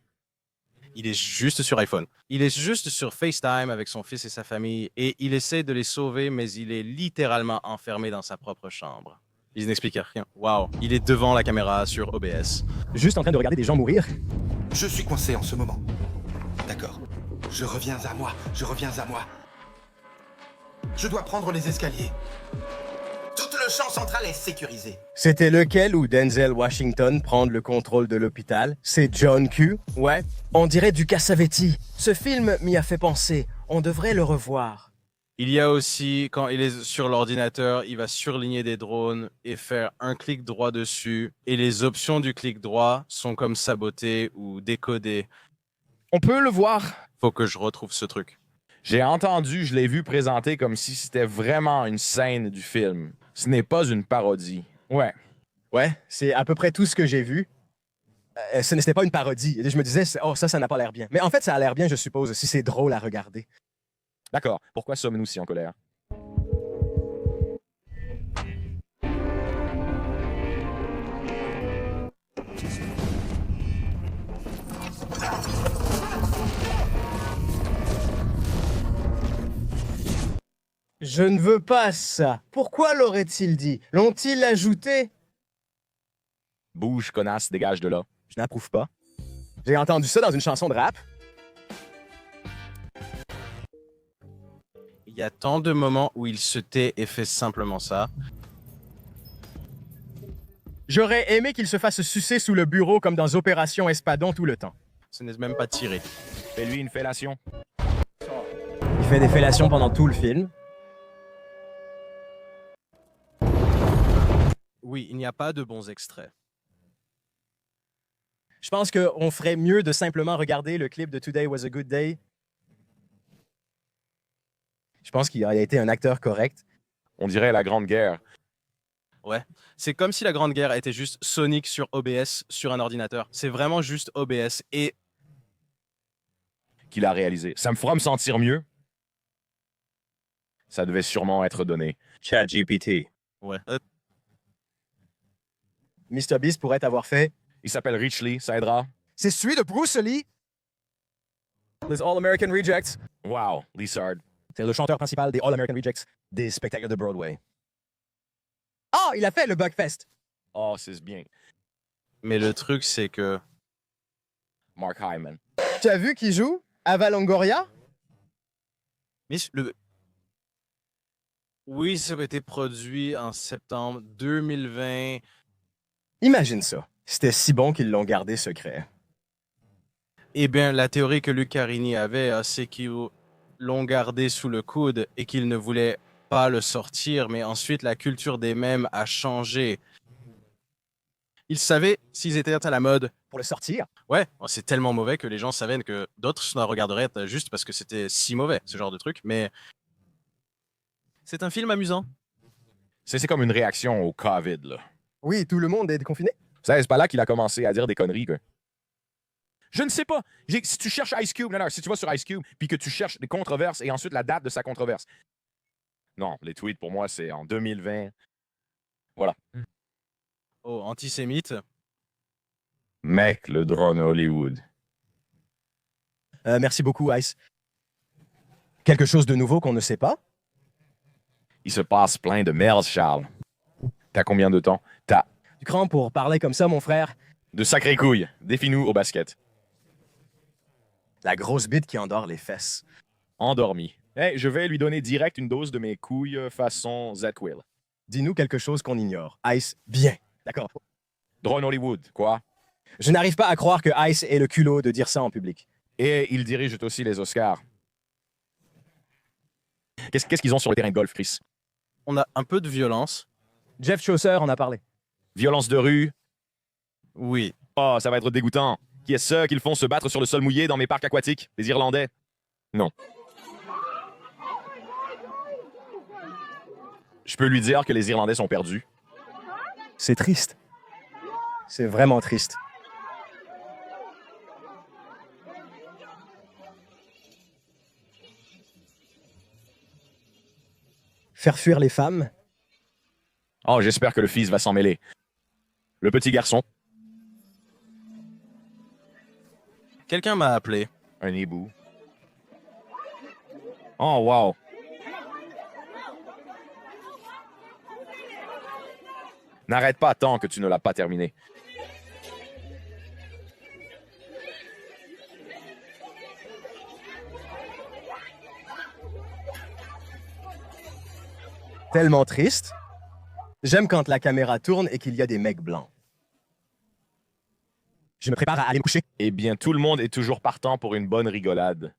Il est juste sur iPhone. Il est juste sur FaceTime avec son fils et sa famille et il essaie de les sauver, mais il est littéralement enfermé dans sa propre chambre. Il n'explique rien. Wow. Il est devant la caméra sur OBS. Juste en train de regarder des gens mourir. Je suis coincé en ce moment. D'accord. Je reviens à moi. Je reviens à moi. Je dois prendre les escaliers. Toute le champ central est sécurisé. C'était lequel où Denzel Washington prend le contrôle de l'hôpital? C'est John Q? Ouais. On dirait du Cassavetti. Ce film m'y a fait penser. On devrait le revoir. Il y a aussi, quand il est sur l'ordinateur, il va surligner des drones et faire un clic droit dessus. Et les options du clic droit sont comme saboter ou décoder. On peut le voir. Faut que je retrouve ce truc. J'ai entendu, je l'ai vu présenté comme si c'était vraiment une scène du film. Ce n'est pas une parodie. Ouais. Ouais, c'est à peu près tout ce que j'ai vu. Ce n'était pas une parodie. Je me disais, oh, ça n'a pas l'air bien. Mais en fait, ça a l'air bien, je suppose, si c'est drôle à regarder. D'accord. Pourquoi sommes-nous si en colère? Je ne veux pas ça. Pourquoi l'auraient-ils dit? L'ont-ils ajouté? Bouge, connasse, dégage de là. Je n'approuve pas. J'ai entendu ça dans une chanson de rap. Il y a tant de moments où il se tait et fait simplement ça. J'aurais aimé qu'il se fasse sucer sous le bureau comme dans Opération Espadon tout le temps. Ce n'est même pas tiré. Fais-lui une fellation. Il fait des fellations pendant tout le film. Oui, il n'y a pas de bons extraits. Je pense qu'on ferait mieux de simplement regarder le clip de Today Was a Good Day. Je pense qu'il a été un acteur correct. On dirait la Grande Guerre. Ouais. C'est comme si la Grande Guerre était juste Sonic sur OBS sur un ordinateur. C'est vraiment juste OBS et Qu'il a réalisé. Ça me fera me sentir mieux. Ça devait sûrement être donné. ChatGPT. ouais. Mr. Beast pourrait avoir fait. Il s'appelle Rich Lee, ça aidera. C'est celui de Bruce Lee. Les All-American Rejects. Wow, Lizard. C'est le chanteur principal des All-American Rejects des spectacles de Broadway. Ah, il a fait le Bugfest. Oh, c'est bien. Mais le truc c'est que Mark Hyman. Tu as vu qui joue? Ava Longoria? mais le oui, ça a été produit en septembre 2020. Imagine ça. C'était si bon qu'ils l'ont gardé secret. Eh bien, la théorie que Luc Carini avait, c'est qu'ils l'ont gardé sous le coude et qu'ils ne voulaient pas le sortir, mais ensuite la culture des mèmes a changé. Ils savaient s'ils étaient à la mode. Pour le sortir? Ouais, c'est tellement mauvais que les gens savaient que d'autres se la regarderaient juste parce que c'était si mauvais, ce genre de truc, mais c'est un film amusant. C'est comme une réaction au COVID, là. Oui, tout le monde est déconfiné. C'est pas là qu'il a commencé à dire des conneries, quoi. Je ne sais pas. Si tu cherches Ice Cube, non, si tu vas sur Ice Cube, puis que tu cherches des controverses et ensuite la date de sa controverse. Non, les tweets, pour moi, c'est en 2020. Voilà. Oh, antisémite. Mec, le drone Hollywood. Merci beaucoup, Ice. Quelque chose de nouveau qu'on ne sait pas? Il se passe plein de merde, Charles. T'as combien de temps? T'as Du cran pour parler comme ça, mon frère. de sacrées couilles. Défie-nous au basket. La grosse bite qui endort les fesses. Endormi. Hey, je vais lui donner direct une dose de mes couilles façon Z-Quill. Dis-nous quelque chose qu'on ignore. Ice, bien. D'accord. Drone Hollywood, quoi? Je n'arrive pas à croire que Ice ait le culot de dire ça en public. Et il dirige aussi les Oscars. Qu'est-ce qu'ils ont sur le terrain de golf, Chris? On a un peu de violence. Jeff Chaucer en a parlé. Violence de rue. Oui. Oh, ça va être dégoûtant. Qui est ce qu'ils font se battre sur le sol mouillé dans mes parcs aquatiques? Les Irlandais? Non. Je peux lui dire que les Irlandais sont perdus. C'est triste. C'est vraiment triste. Faire fuir les femmes? Oh, j'espère que le fils va s'en mêler. Le petit garçon, Quelqu'un m'a appelé. un hibou. Oh, wow. N'arrête pas tant que tu ne l'as pas terminé. Tellement triste. J'aime quand la caméra tourne et qu'il y a des mecs blancs. Je me prépare à aller me coucher. Eh bien, tout le monde est toujours partant pour une bonne rigolade.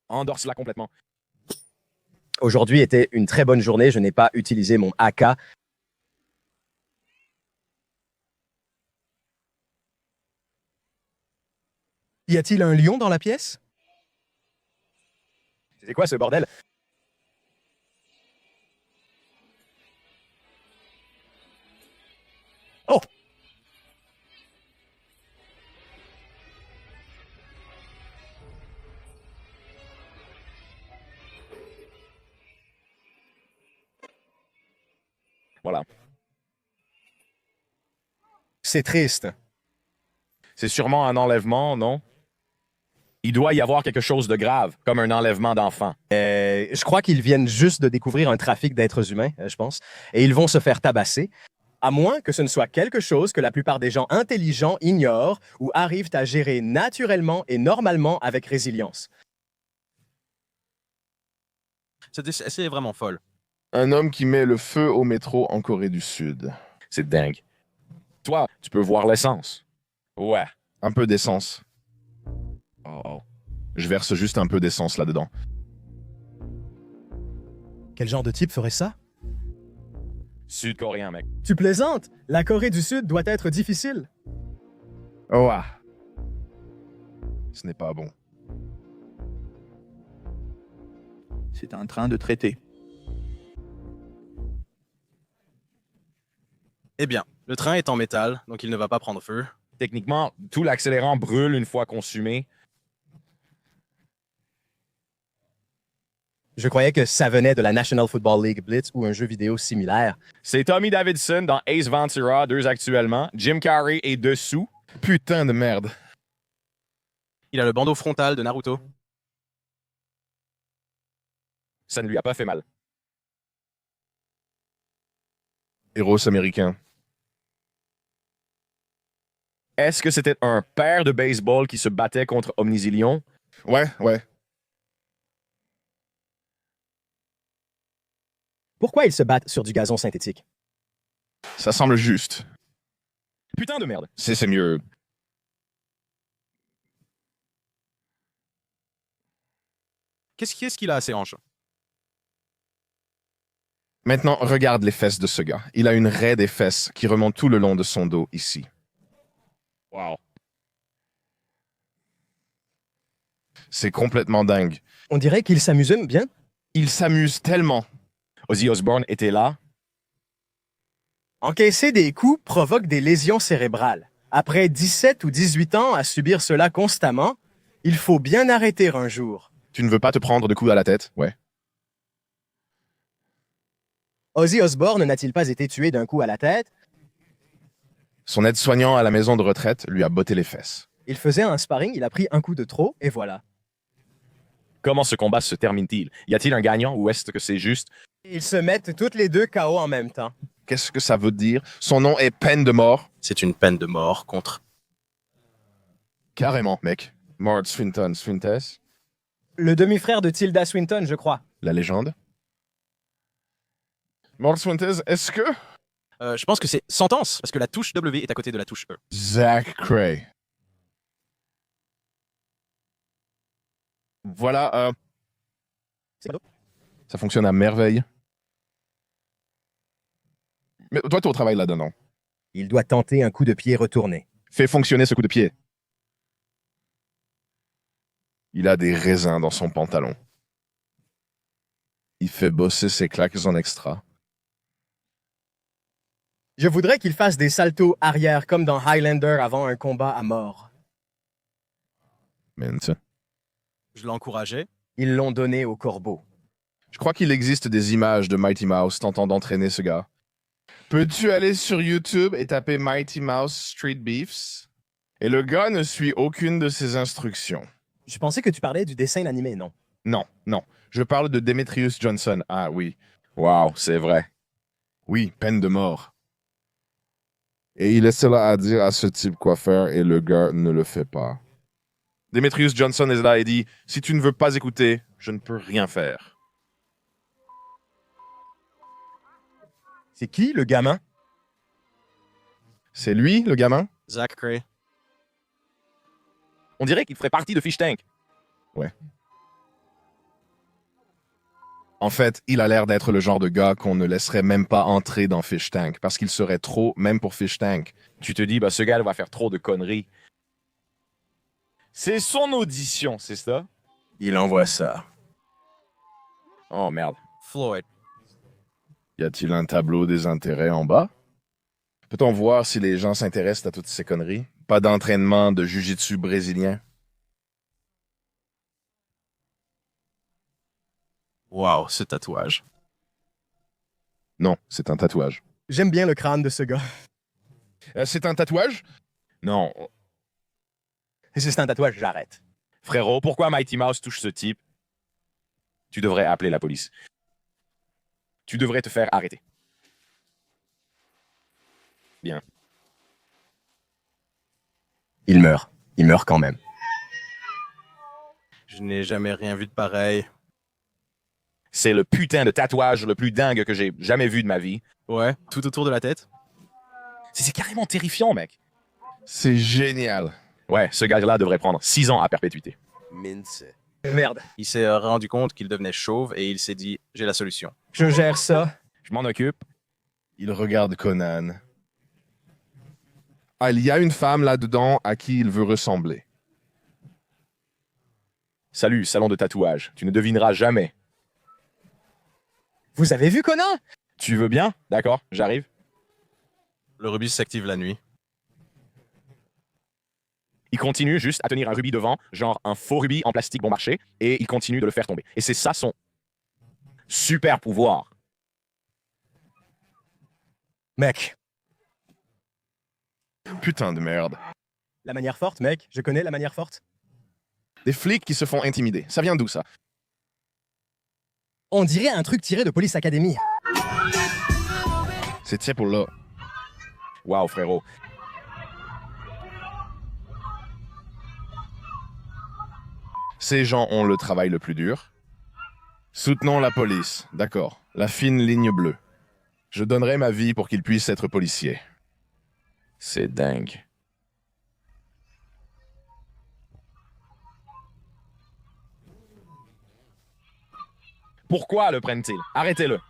Endorse-la complètement. Aujourd'hui était une très bonne journée. Je n'ai pas utilisé mon AK. Y a-t-il un lion dans la pièce? C'est quoi ce bordel? Oh! Voilà. C'est triste. C'est sûrement un enlèvement, non? Il doit y avoir quelque chose de grave, comme un enlèvement d'enfant. Je crois qu'ils viennent juste de découvrir un trafic d'êtres humains, je pense, et ils vont se faire tabasser, à moins que ce ne soit quelque chose que la plupart des gens intelligents ignorent ou arrivent à gérer naturellement et normalement avec résilience. C'est vraiment folle. Un homme qui met le feu au métro en Corée du Sud. C'est dingue. Toi, tu peux voir l'essence. Ouais. Un peu d'essence. Oh. Je verse juste un peu d'essence là-dedans. Quel genre de type ferait ça? Sud-coréen, mec. Tu plaisantes? La Corée du Sud doit être difficile. Oh, ah. Ce n'est pas bon. C'est un train de traité. Eh bien, le train est en métal, donc il ne va pas prendre feu. Techniquement, tout l'accélérant brûle une fois consumé. Je croyais que ça venait de la National Football League Blitz ou un jeu vidéo similaire. C'est Tommy Davidson dans Ace Ventura, 2 actuellement. Jim Carrey est dessous. Putain de merde. Il a le bandeau frontal de Naruto. Ça ne lui a pas fait mal. Héros américain. Est-ce que c'était un père de baseball qui se battait contre Omnizillion? Ouais. Pourquoi ils se battent sur du gazon synthétique? Ça semble juste. Putain de merde. C'est mieux. Qu'est-ce qu'il a à ses hanches? Maintenant, regarde les fesses de ce gars. Il a une raie des fesses qui remonte tout le long de son dos ici. Wow. C'est complètement dingue. On dirait qu'ils s'amusent bien. Il s'amuse tellement. Ozzy Osbourne était là. Encaisser des coups provoque des lésions cérébrales. Après 17 ou 18 ans à subir cela constamment, il faut bien arrêter un jour. Tu ne veux pas te prendre de coups à la tête? Ouais. Ozzy Osbourne n'a-t-il pas été tué d'un coup à la tête? Son aide-soignant à la maison de retraite lui a botté les fesses. Il faisait un sparring, il a pris un coup de trop, et voilà. Comment ce combat se termine-t-il? Y a-t-il un gagnant ou est-ce que c'est juste... Ils se mettent toutes les deux KO en même temps. Qu'est-ce que ça veut dire? Son nom est peine de mort? C'est une peine de mort contre... Carrément, mec. Mort Swinton. Swintes? Le demi-frère de Tilda Swinton, je crois. La légende? Mort Swintes, est-ce que... je pense que c'est sentence, parce que la touche W est à côté de la touche E. Zach Cray. Voilà, ça fonctionne à merveille. Mais toi, tu es au travail là-dedans, non? Il doit tenter un coup de pied retourné. Fais fonctionner ce coup de pied. Il a des raisins dans son pantalon. Il fait bosser ses claques en extra. Je voudrais qu'il fasse des saltos arrière comme dans Highlander avant un combat à mort. Man, ça. Je l'encourageais. Ils l'ont donné au corbeau. Je crois qu'il existe des images de Mighty Mouse tentant d'entraîner ce gars. Peux-tu aller sur YouTube et taper Mighty Mouse Street Beefs? Et le gars ne suit aucune de ses instructions. Je pensais que tu parlais du dessin animé, non? Non. Je parle de Demetrius Johnson. Ah oui. Wow, c'est vrai. Oui, peine de mort. Et il est cela à dire à ce type quoi faire et le gars ne le fait pas. Demetrius Johnson est là et dit « Si tu ne veux pas écouter, je ne peux rien faire. » C'est qui, le gamin? C'est lui, le gamin? Zach Cray. On dirait qu'il ferait partie de Fish Tank. En fait, il a l'air d'être le genre de gars qu'on ne laisserait même pas entrer dans Fish Tank, parce qu'il serait trop, même pour Fish Tank. Tu te dis, bah, ce gars va faire trop de conneries. C'est son audition, c'est ça? Il envoie ça. Oh merde. Floyd. Y a-t-il un tableau des intérêts en bas? Peut-on voir si les gens s'intéressent à toutes ces conneries? Pas d'entraînement de jiu-jitsu brésilien? Wow, ce tatouage. Non, c'est un tatouage. J'aime bien le crâne de ce gars. C'est un tatouage? Non. Si c'est un tatouage, j'arrête. Frérot, pourquoi Mighty Mouse touche ce type? Tu devrais appeler la police. Tu devrais te faire arrêter. Bien. Il meurt. Il meurt quand même. Je n'ai jamais rien vu de pareil. C'est le putain de tatouage le plus dingue que j'ai jamais vu de ma vie. Ouais, tout autour de la tête. C'est carrément terrifiant, mec. C'est génial. Ouais, ce gars-là devrait prendre 6 ans à perpétuité. Mince. Merde. Il s'est rendu compte qu'il devenait chauve et il s'est dit « j'ai la solution ». Je gère ça. Je m'en occupe. Il regarde Conan. Ah, il y a une femme là-dedans à qui il veut ressembler. Salut, salon de tatouage. Tu ne devineras jamais. Vous avez vu Conan? Tu veux bien? D'accord, j'arrive. Le rubis s'active la nuit. Il continue juste à tenir un rubis devant, genre un faux rubis en plastique bon marché, et il continue de le faire tomber. Et c'est ça son super pouvoir. Mec. Putain de merde. La manière forte, mec. Je connais la manière forte. Des flics qui se font intimider. Ça vient d'où, ça? On dirait un truc tiré de Police Academy. C'est tiré pour là. Wow, frérot. Ces gens ont le travail le plus dur. Soutenons la police. D'accord. La fine ligne bleue. Je donnerai ma vie pour qu'ils puissent être policiers. C'est dingue. Pourquoi le prennent-ils? Arrêtez-le.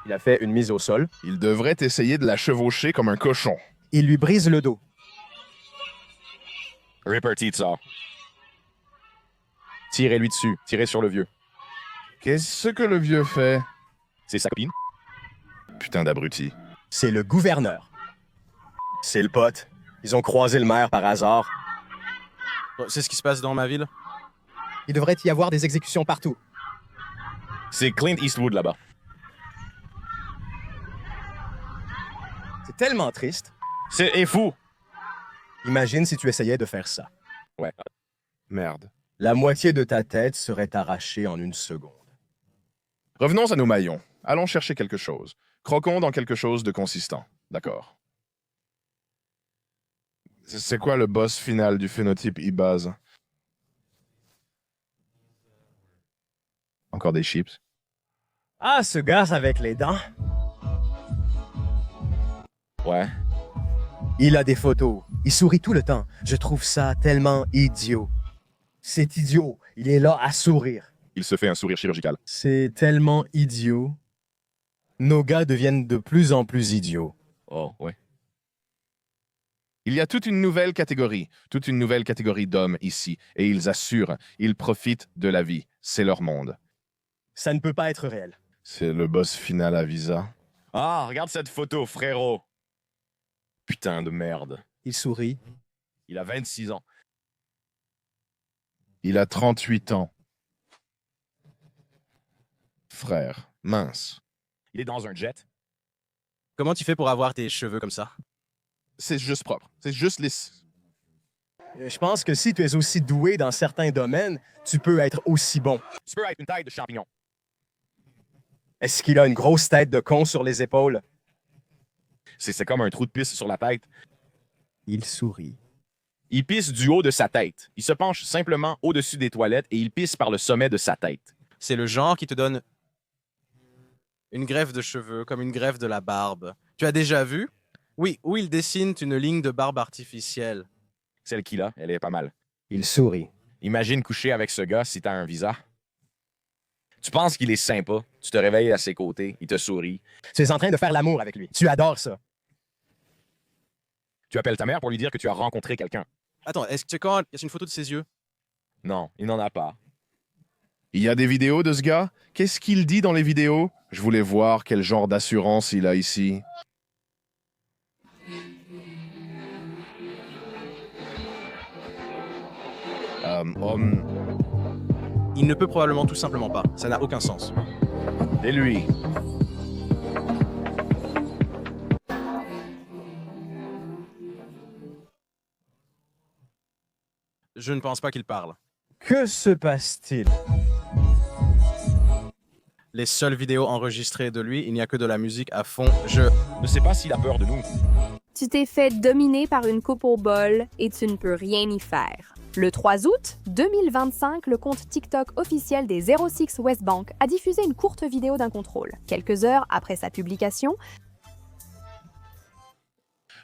Il a fait une mise au sol. Ils devraient essayer de la chevaucher comme un cochon. Il lui brise le dos. Ripper Teeth Tirez-lui dessus. Tirez sur le vieux. Qu'est-ce que le vieux fait? C'est sa copine? Putain d'abruti. C'est le gouverneur. C'est le pote. Ils ont croisé le maire par hasard. C'est ce qui se passe dans ma ville? Il devrait y avoir des exécutions partout. C'est Clint Eastwood là-bas. C'est tellement triste. C'est fou. Imagine si tu essayais de faire ça. Ouais. Merde. La moitié de ta tête serait arrachée en une seconde. Revenons à nos maillons. Allons chercher quelque chose. Croquons dans quelque chose de consistant. D'accord. C'est quoi le boss final du phénotype Ibaz? Encore des chips. Ah, ce gars avec les dents. Ouais. Il a des photos. Il sourit tout le temps. Je trouve ça tellement idiot. C'est idiot. Il est là à sourire. Il se fait un sourire chirurgical. C'est tellement idiot. Nos gars deviennent de plus en plus idiots. Oh, ouais. Il y a toute une nouvelle catégorie d'hommes ici, et ils assurent, ils profitent de la vie. C'est leur monde. Ça ne peut pas être réel. C'est le boss final à Visa. Ah, regarde cette photo, frérot. Putain de merde. Il sourit. Il a 26 ans. Il a 38 ans. Frère, mince. Il est dans un jet. Comment tu fais pour avoir tes cheveux comme ça? C'est juste propre. C'est juste lisse. Je pense que si tu es aussi doué dans certains domaines, tu peux être aussi bon. Tu peux être une taille de champignon. Est-ce qu'il a une grosse tête de con sur les épaules? C'est comme un trou de pisse sur la tête. Il sourit. Il pisse du haut de sa tête. Il se penche simplement au-dessus des toilettes et il pisse par le sommet de sa tête. C'est le genre qui te donne Une greffe de cheveux, comme une greffe de la barbe. Tu as déjà vu? Oui, où il dessine une ligne de barbe artificielle. Celle qu'il a, elle est pas mal. Il sourit. Imagine coucher avec ce gars si t'as un visa. Tu penses qu'il est sympa, tu te réveilles à ses côtés, il te sourit. Tu es en train de faire l'amour avec lui. Tu adores ça. Tu appelles ta mère pour lui dire que tu as rencontré quelqu'un. Attends, est-ce que quand y a une photo de ses yeux? Non, il n'en a pas. Il y a des vidéos de ce gars? Qu'est-ce qu'il dit dans les vidéos? Je voulais voir quel genre d'assurance il a ici. Il ne peut probablement tout simplement pas. Ça n'a aucun sens. C'est lui. Je ne pense pas qu'il parle. Que se passe-t-il? Les seules vidéos enregistrées de lui, il n'y a que de la musique à fond. Je ne sais pas s'il a peur de nous. Tu t'es fait dominer par une coupe au bol et tu ne peux rien y faire. Le 3 août 2025, le compte TikTok officiel des 06 West Bank a diffusé une courte vidéo d'un contrôle. Quelques heures après sa publication,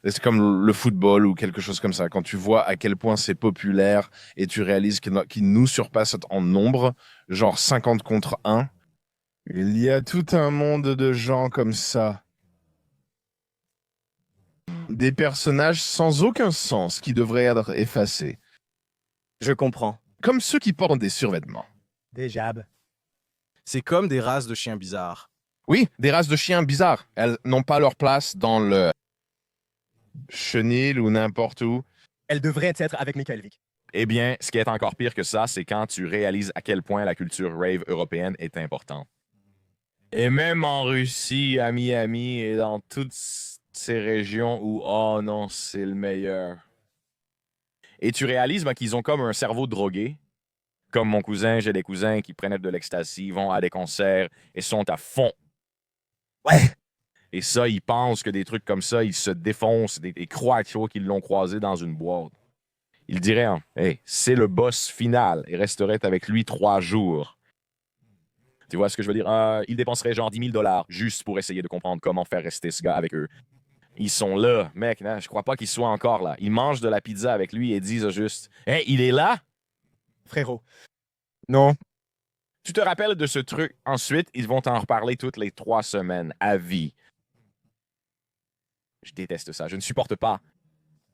c'est comme le football ou quelque chose comme ça. Quand tu vois à quel point c'est populaire et tu réalises qu'il nous surpasse en nombre, genre 50 contre 1, il y a tout un monde de gens comme ça. Des personnages sans aucun sens qui devraient être effacés. Je comprends. Comme ceux qui portent des survêtements. Des jabs. C'est comme des races de chiens bizarres. Oui, des races de chiens bizarres. Elles n'ont pas leur place dans le chenil ou n'importe où. Elle devrait être avec Michael Vick. Eh bien, ce qui est encore pire que ça, c'est quand tu réalises à quel point la culture rave européenne est importante. Et même en Russie, à Miami et dans toutes ces régions où, oh non, c'est le meilleur. Et tu réalises qu'ils ont comme un cerveau drogué. Comme mon cousin, j'ai des cousins qui prennent de l'ecstasy, vont à des concerts et sont à fond. Ouais! Et ça, ils pensent que des trucs comme ça, ils se défoncent et croient qu'ils l'ont croisé dans une boîte. Ils diraient, hey, c'est le boss final et resterait avec lui 3 jours. Tu vois ce que je veux dire? Ils dépenseraient genre 10 000 $ juste pour essayer de comprendre comment faire rester ce gars avec eux. Ils sont là. Mec, non, je crois pas qu'ils soient encore là. Ils mangent de la pizza avec lui et disent juste, hey, il est là? Frérot. Non. Tu te rappelles de ce truc? Ensuite, ils vont t'en reparler toutes les 3 semaines, à vie. Je déteste ça. Je ne supporte pas.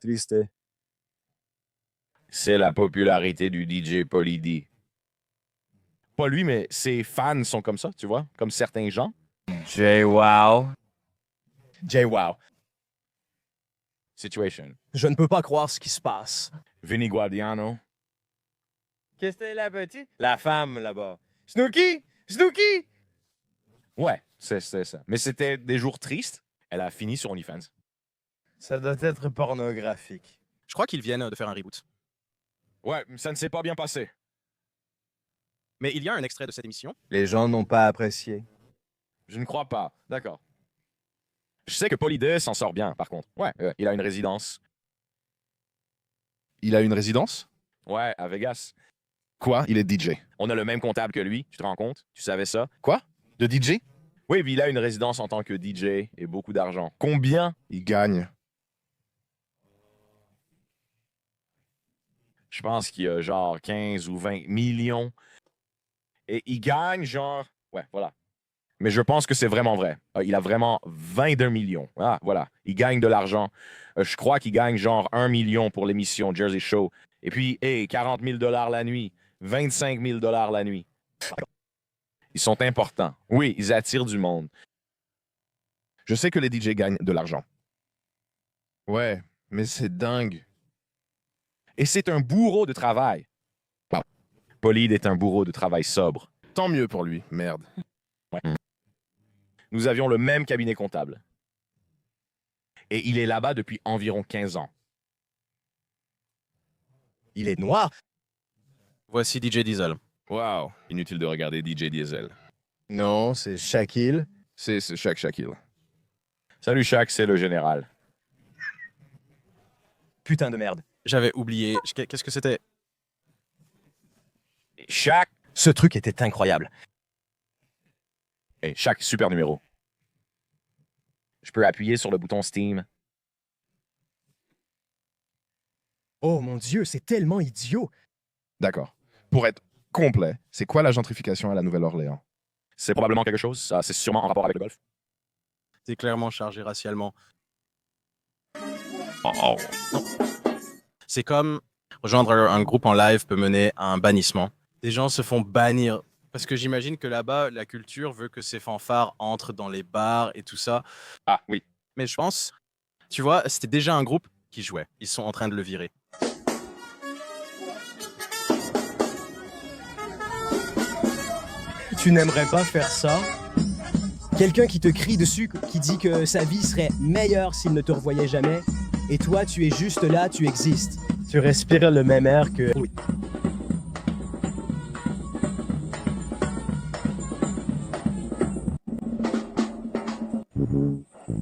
Triste. C'est la popularité du DJ Pauly D. Pas lui, mais ses fans sont comme ça, tu vois? Comme certains gens. J-Wow. J-Wow. Situation. Je ne peux pas croire ce qui se passe. Vinny Guardiano. Qu'est-ce que c'est la petite? La femme, là-bas. Snooki! Snooki! Ouais, c'est ça. Mais c'était des jours tristes. Elle a fini sur OnlyFans. Ça doit être pornographique. Je crois qu'ils viennent de faire un reboot. Ouais, ça ne s'est pas bien passé. Mais il y a un extrait de cette émission. Les gens n'ont pas apprécié. Je ne crois pas. D'accord. Je sais que Pauly D s'en sort bien, par contre. Ouais, il a une résidence. Il a une résidence? Ouais, à Vegas. Quoi? Il est DJ. On a le même comptable que lui, tu te rends compte? Tu savais ça? Quoi? De DJ? Oui, puis il a une résidence en tant que DJ et beaucoup d'argent. Combien? Il gagne. Je pense qu'il y a genre 15 ou 20 millions. Et il gagne genre... Ouais, voilà. Mais je pense que c'est vraiment vrai. Il a vraiment 22 millions. Ah, voilà. Il gagne de l'argent. Je crois qu'il gagne genre 1 million pour l'émission Jersey Show. Et puis, 40 000 $ la nuit. 25 000 $ la nuit. Ils sont importants. Oui, ils attirent du monde. Je sais que les DJ gagnent de l'argent. Ouais, mais c'est dingue. Et c'est un bourreau de travail. Wow. Pauly D est un bourreau de travail sobre. Tant mieux pour lui, merde. Ouais. Nous avions le même cabinet comptable. Et il est là-bas depuis environ 15 ans. Il est noir. Voici DJ Diesel. Wow, inutile de regarder DJ Diesel. Non, c'est Shaquille. C'est Shaquille. Salut Shaq, c'est le général. Putain de merde. J'avais oublié. Qu'est-ce que c'était? Shaq. Ce truc était incroyable. Et chaque super numéro. Je peux appuyer sur le bouton Steam. Oh mon Dieu, c'est tellement idiot. D'accord. Pour être complet, c'est quoi la gentrification à la Nouvelle-Orléans? C'est probablement quelque chose. Ça, c'est sûrement en rapport avec le golf. C'est clairement chargé racialement. Oh. C'est comme rejoindre un groupe en live peut mener à un bannissement. Des gens se font bannir. Parce que j'imagine que là-bas, la culture veut que ces fanfares entrent dans les bars et tout ça. Ah oui. Mais je pense, tu vois, c'était déjà un groupe qui jouait. Ils sont en train de le virer. Tu n'aimerais pas faire ça? Quelqu'un qui te crie dessus, qui dit que sa vie serait meilleure s'il ne te revoyait jamais, et toi, tu es juste là, tu existes. Tu respires le même air que... Oui.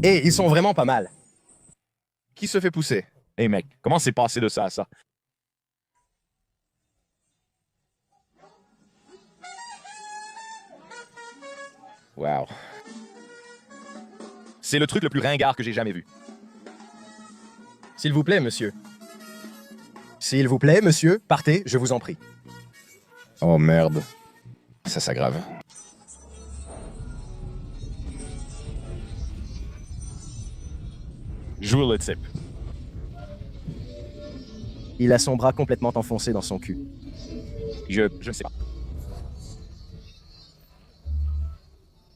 Et ils sont vraiment pas mal. Qui se fait pousser? Hey mec, comment c'est passé de ça à ça? Wow. C'est le truc le plus ringard que j'ai jamais vu. S'il vous plaît, monsieur. S'il vous plaît, monsieur, partez, je vous en prie. Oh merde. Ça s'aggrave. Joue le type. Il a son bras complètement enfoncé dans son cul. Je ne sais pas.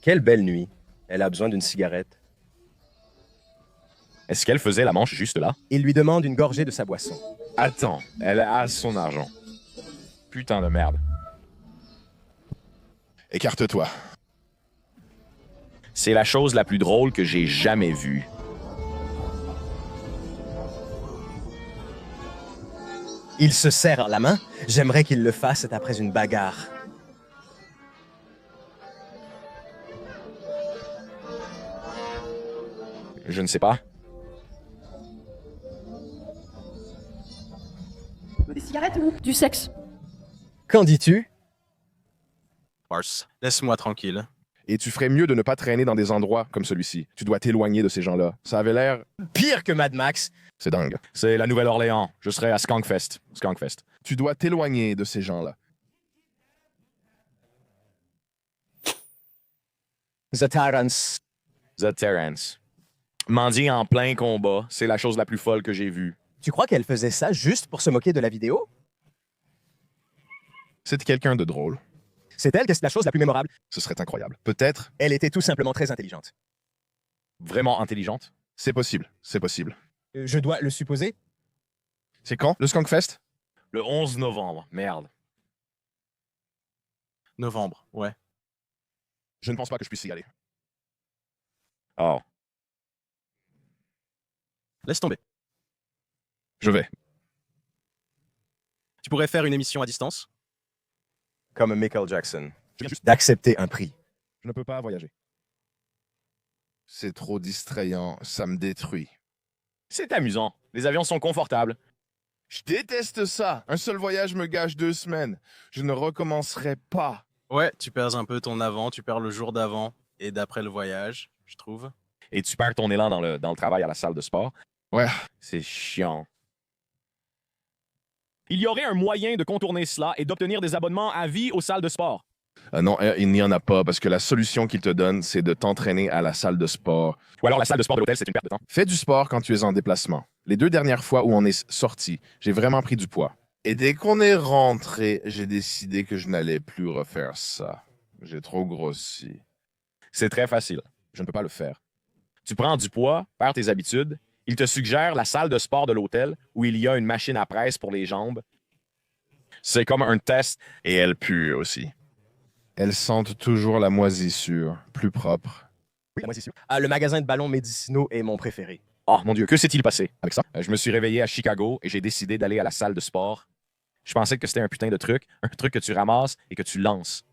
Quelle belle nuit. Elle a besoin d'une cigarette. Est-ce qu'elle faisait la manche juste là? Il lui demande une gorgée de sa boisson. Attends, elle a son argent. Putain de merde. Écarte-toi. C'est la chose la plus drôle que j'ai jamais vue. Il se serre la main. J'aimerais qu'il le fasse après une bagarre. Je ne sais pas. Des cigarettes ou du sexe? Qu'en dis-tu? Mars, laisse-moi tranquille. Et tu ferais mieux de ne pas traîner dans des endroits comme celui-ci. Tu dois t'éloigner de ces gens-là. Ça avait l'air... Pire que Mad Max. C'est dingue. C'est la Nouvelle-Orléans. Je serai à Skunkfest. Skunkfest. Tu dois t'éloigner de ces gens-là. The Tyrants. The Terrence. Mendier en plein combat, c'est la chose la plus folle que j'ai vue. Tu crois qu'elle faisait ça juste pour se moquer de la vidéo? C'est quelqu'un de drôle. C'est elle que c'est la chose la plus mémorable. Ce serait incroyable. Peut-être. Elle était tout simplement très intelligente. Vraiment intelligente. C'est possible. C'est possible. Je dois le supposer? C'est quand, le Skunkfest? Le 11 novembre. Merde. Novembre, ouais. Je ne pense pas que je puisse y aller. Oh. Laisse tomber. Je vais. Tu pourrais faire une émission à distance? Comme Michael Jackson. Je viens juste... D'accepter un prix. Je ne peux pas voyager. C'est trop distrayant. Ça me détruit. C'est amusant. Les avions sont confortables. Je déteste ça. Un seul voyage me gâche 2 semaines. Je ne recommencerai pas. Ouais, tu perds un peu ton avant, tu perds le jour d'avant et d'après le voyage, je trouve. Et tu perds ton élan dans le travail à la salle de sport. Ouais. C'est chiant. Il y aurait un moyen de contourner cela et d'obtenir des abonnements à vie aux salles de sport. Non, il n'y en a pas parce que la solution qu'il te donne, c'est de t'entraîner à la salle de sport. Ou alors la salle de sport de l'hôtel, c'est une perte de temps. Fais du sport quand tu es en déplacement. Les 2 dernières fois où on est sorti, j'ai vraiment pris du poids. Et dès qu'on est rentré, j'ai décidé que je n'allais plus refaire ça. J'ai trop grossi. C'est très facile. Je ne peux pas le faire. Tu prends du poids, perds tes habitudes. Il te suggère la salle de sport de l'hôtel où il y a une machine à presse pour les jambes. C'est comme un test. Et elle pue aussi. Elles sentent toujours la moisissure, plus propre. Oui, la moisissure. Le magasin de ballons médicinaux est mon préféré. Oh mon Dieu, que s'est-il passé? Avec ça? Je me suis réveillé à Chicago et j'ai décidé d'aller à la salle de sport. Je pensais que c'était un putain de truc, un truc que tu ramasses et que tu lances.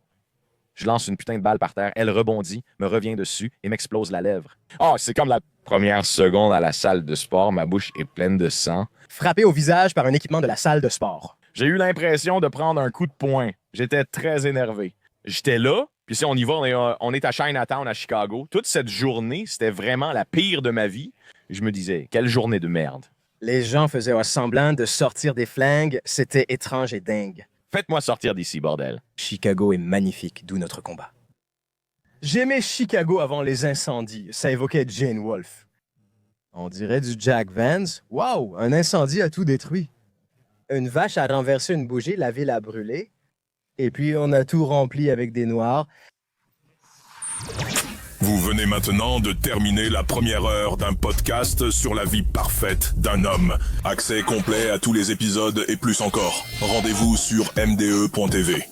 Je lance une putain de balle par terre, elle rebondit, me revient dessus et m'explose la lèvre. Oh, c'est comme la première seconde à la salle de sport, ma bouche est pleine de sang. Frappé au visage par un équipement de la salle de sport. J'ai eu l'impression de prendre un coup de poing. J'étais très énervé. J'étais là, Puis si on y va, on est à Chinatown, à Chicago. Toute cette journée, c'était vraiment la pire de ma vie. Je me disais, quelle journée de merde. Les gens faisaient semblant de sortir des flingues. C'était étrange et dingue. Faites-moi sortir d'ici, bordel. Chicago est magnifique, d'où notre combat. J'aimais Chicago avant les incendies. Ça évoquait Jane Wolfe. On dirait du Jack Vance. Wow, un incendie a tout détruit. Une vache a renversé une bougie, la ville a brûlé. Et puis on a tout rempli avec des noirs. Vous venez maintenant de terminer la première heure d'un podcast sur la vie parfaite d'un homme. Accès complet à tous les épisodes et plus encore. Rendez-vous sur mde.tv.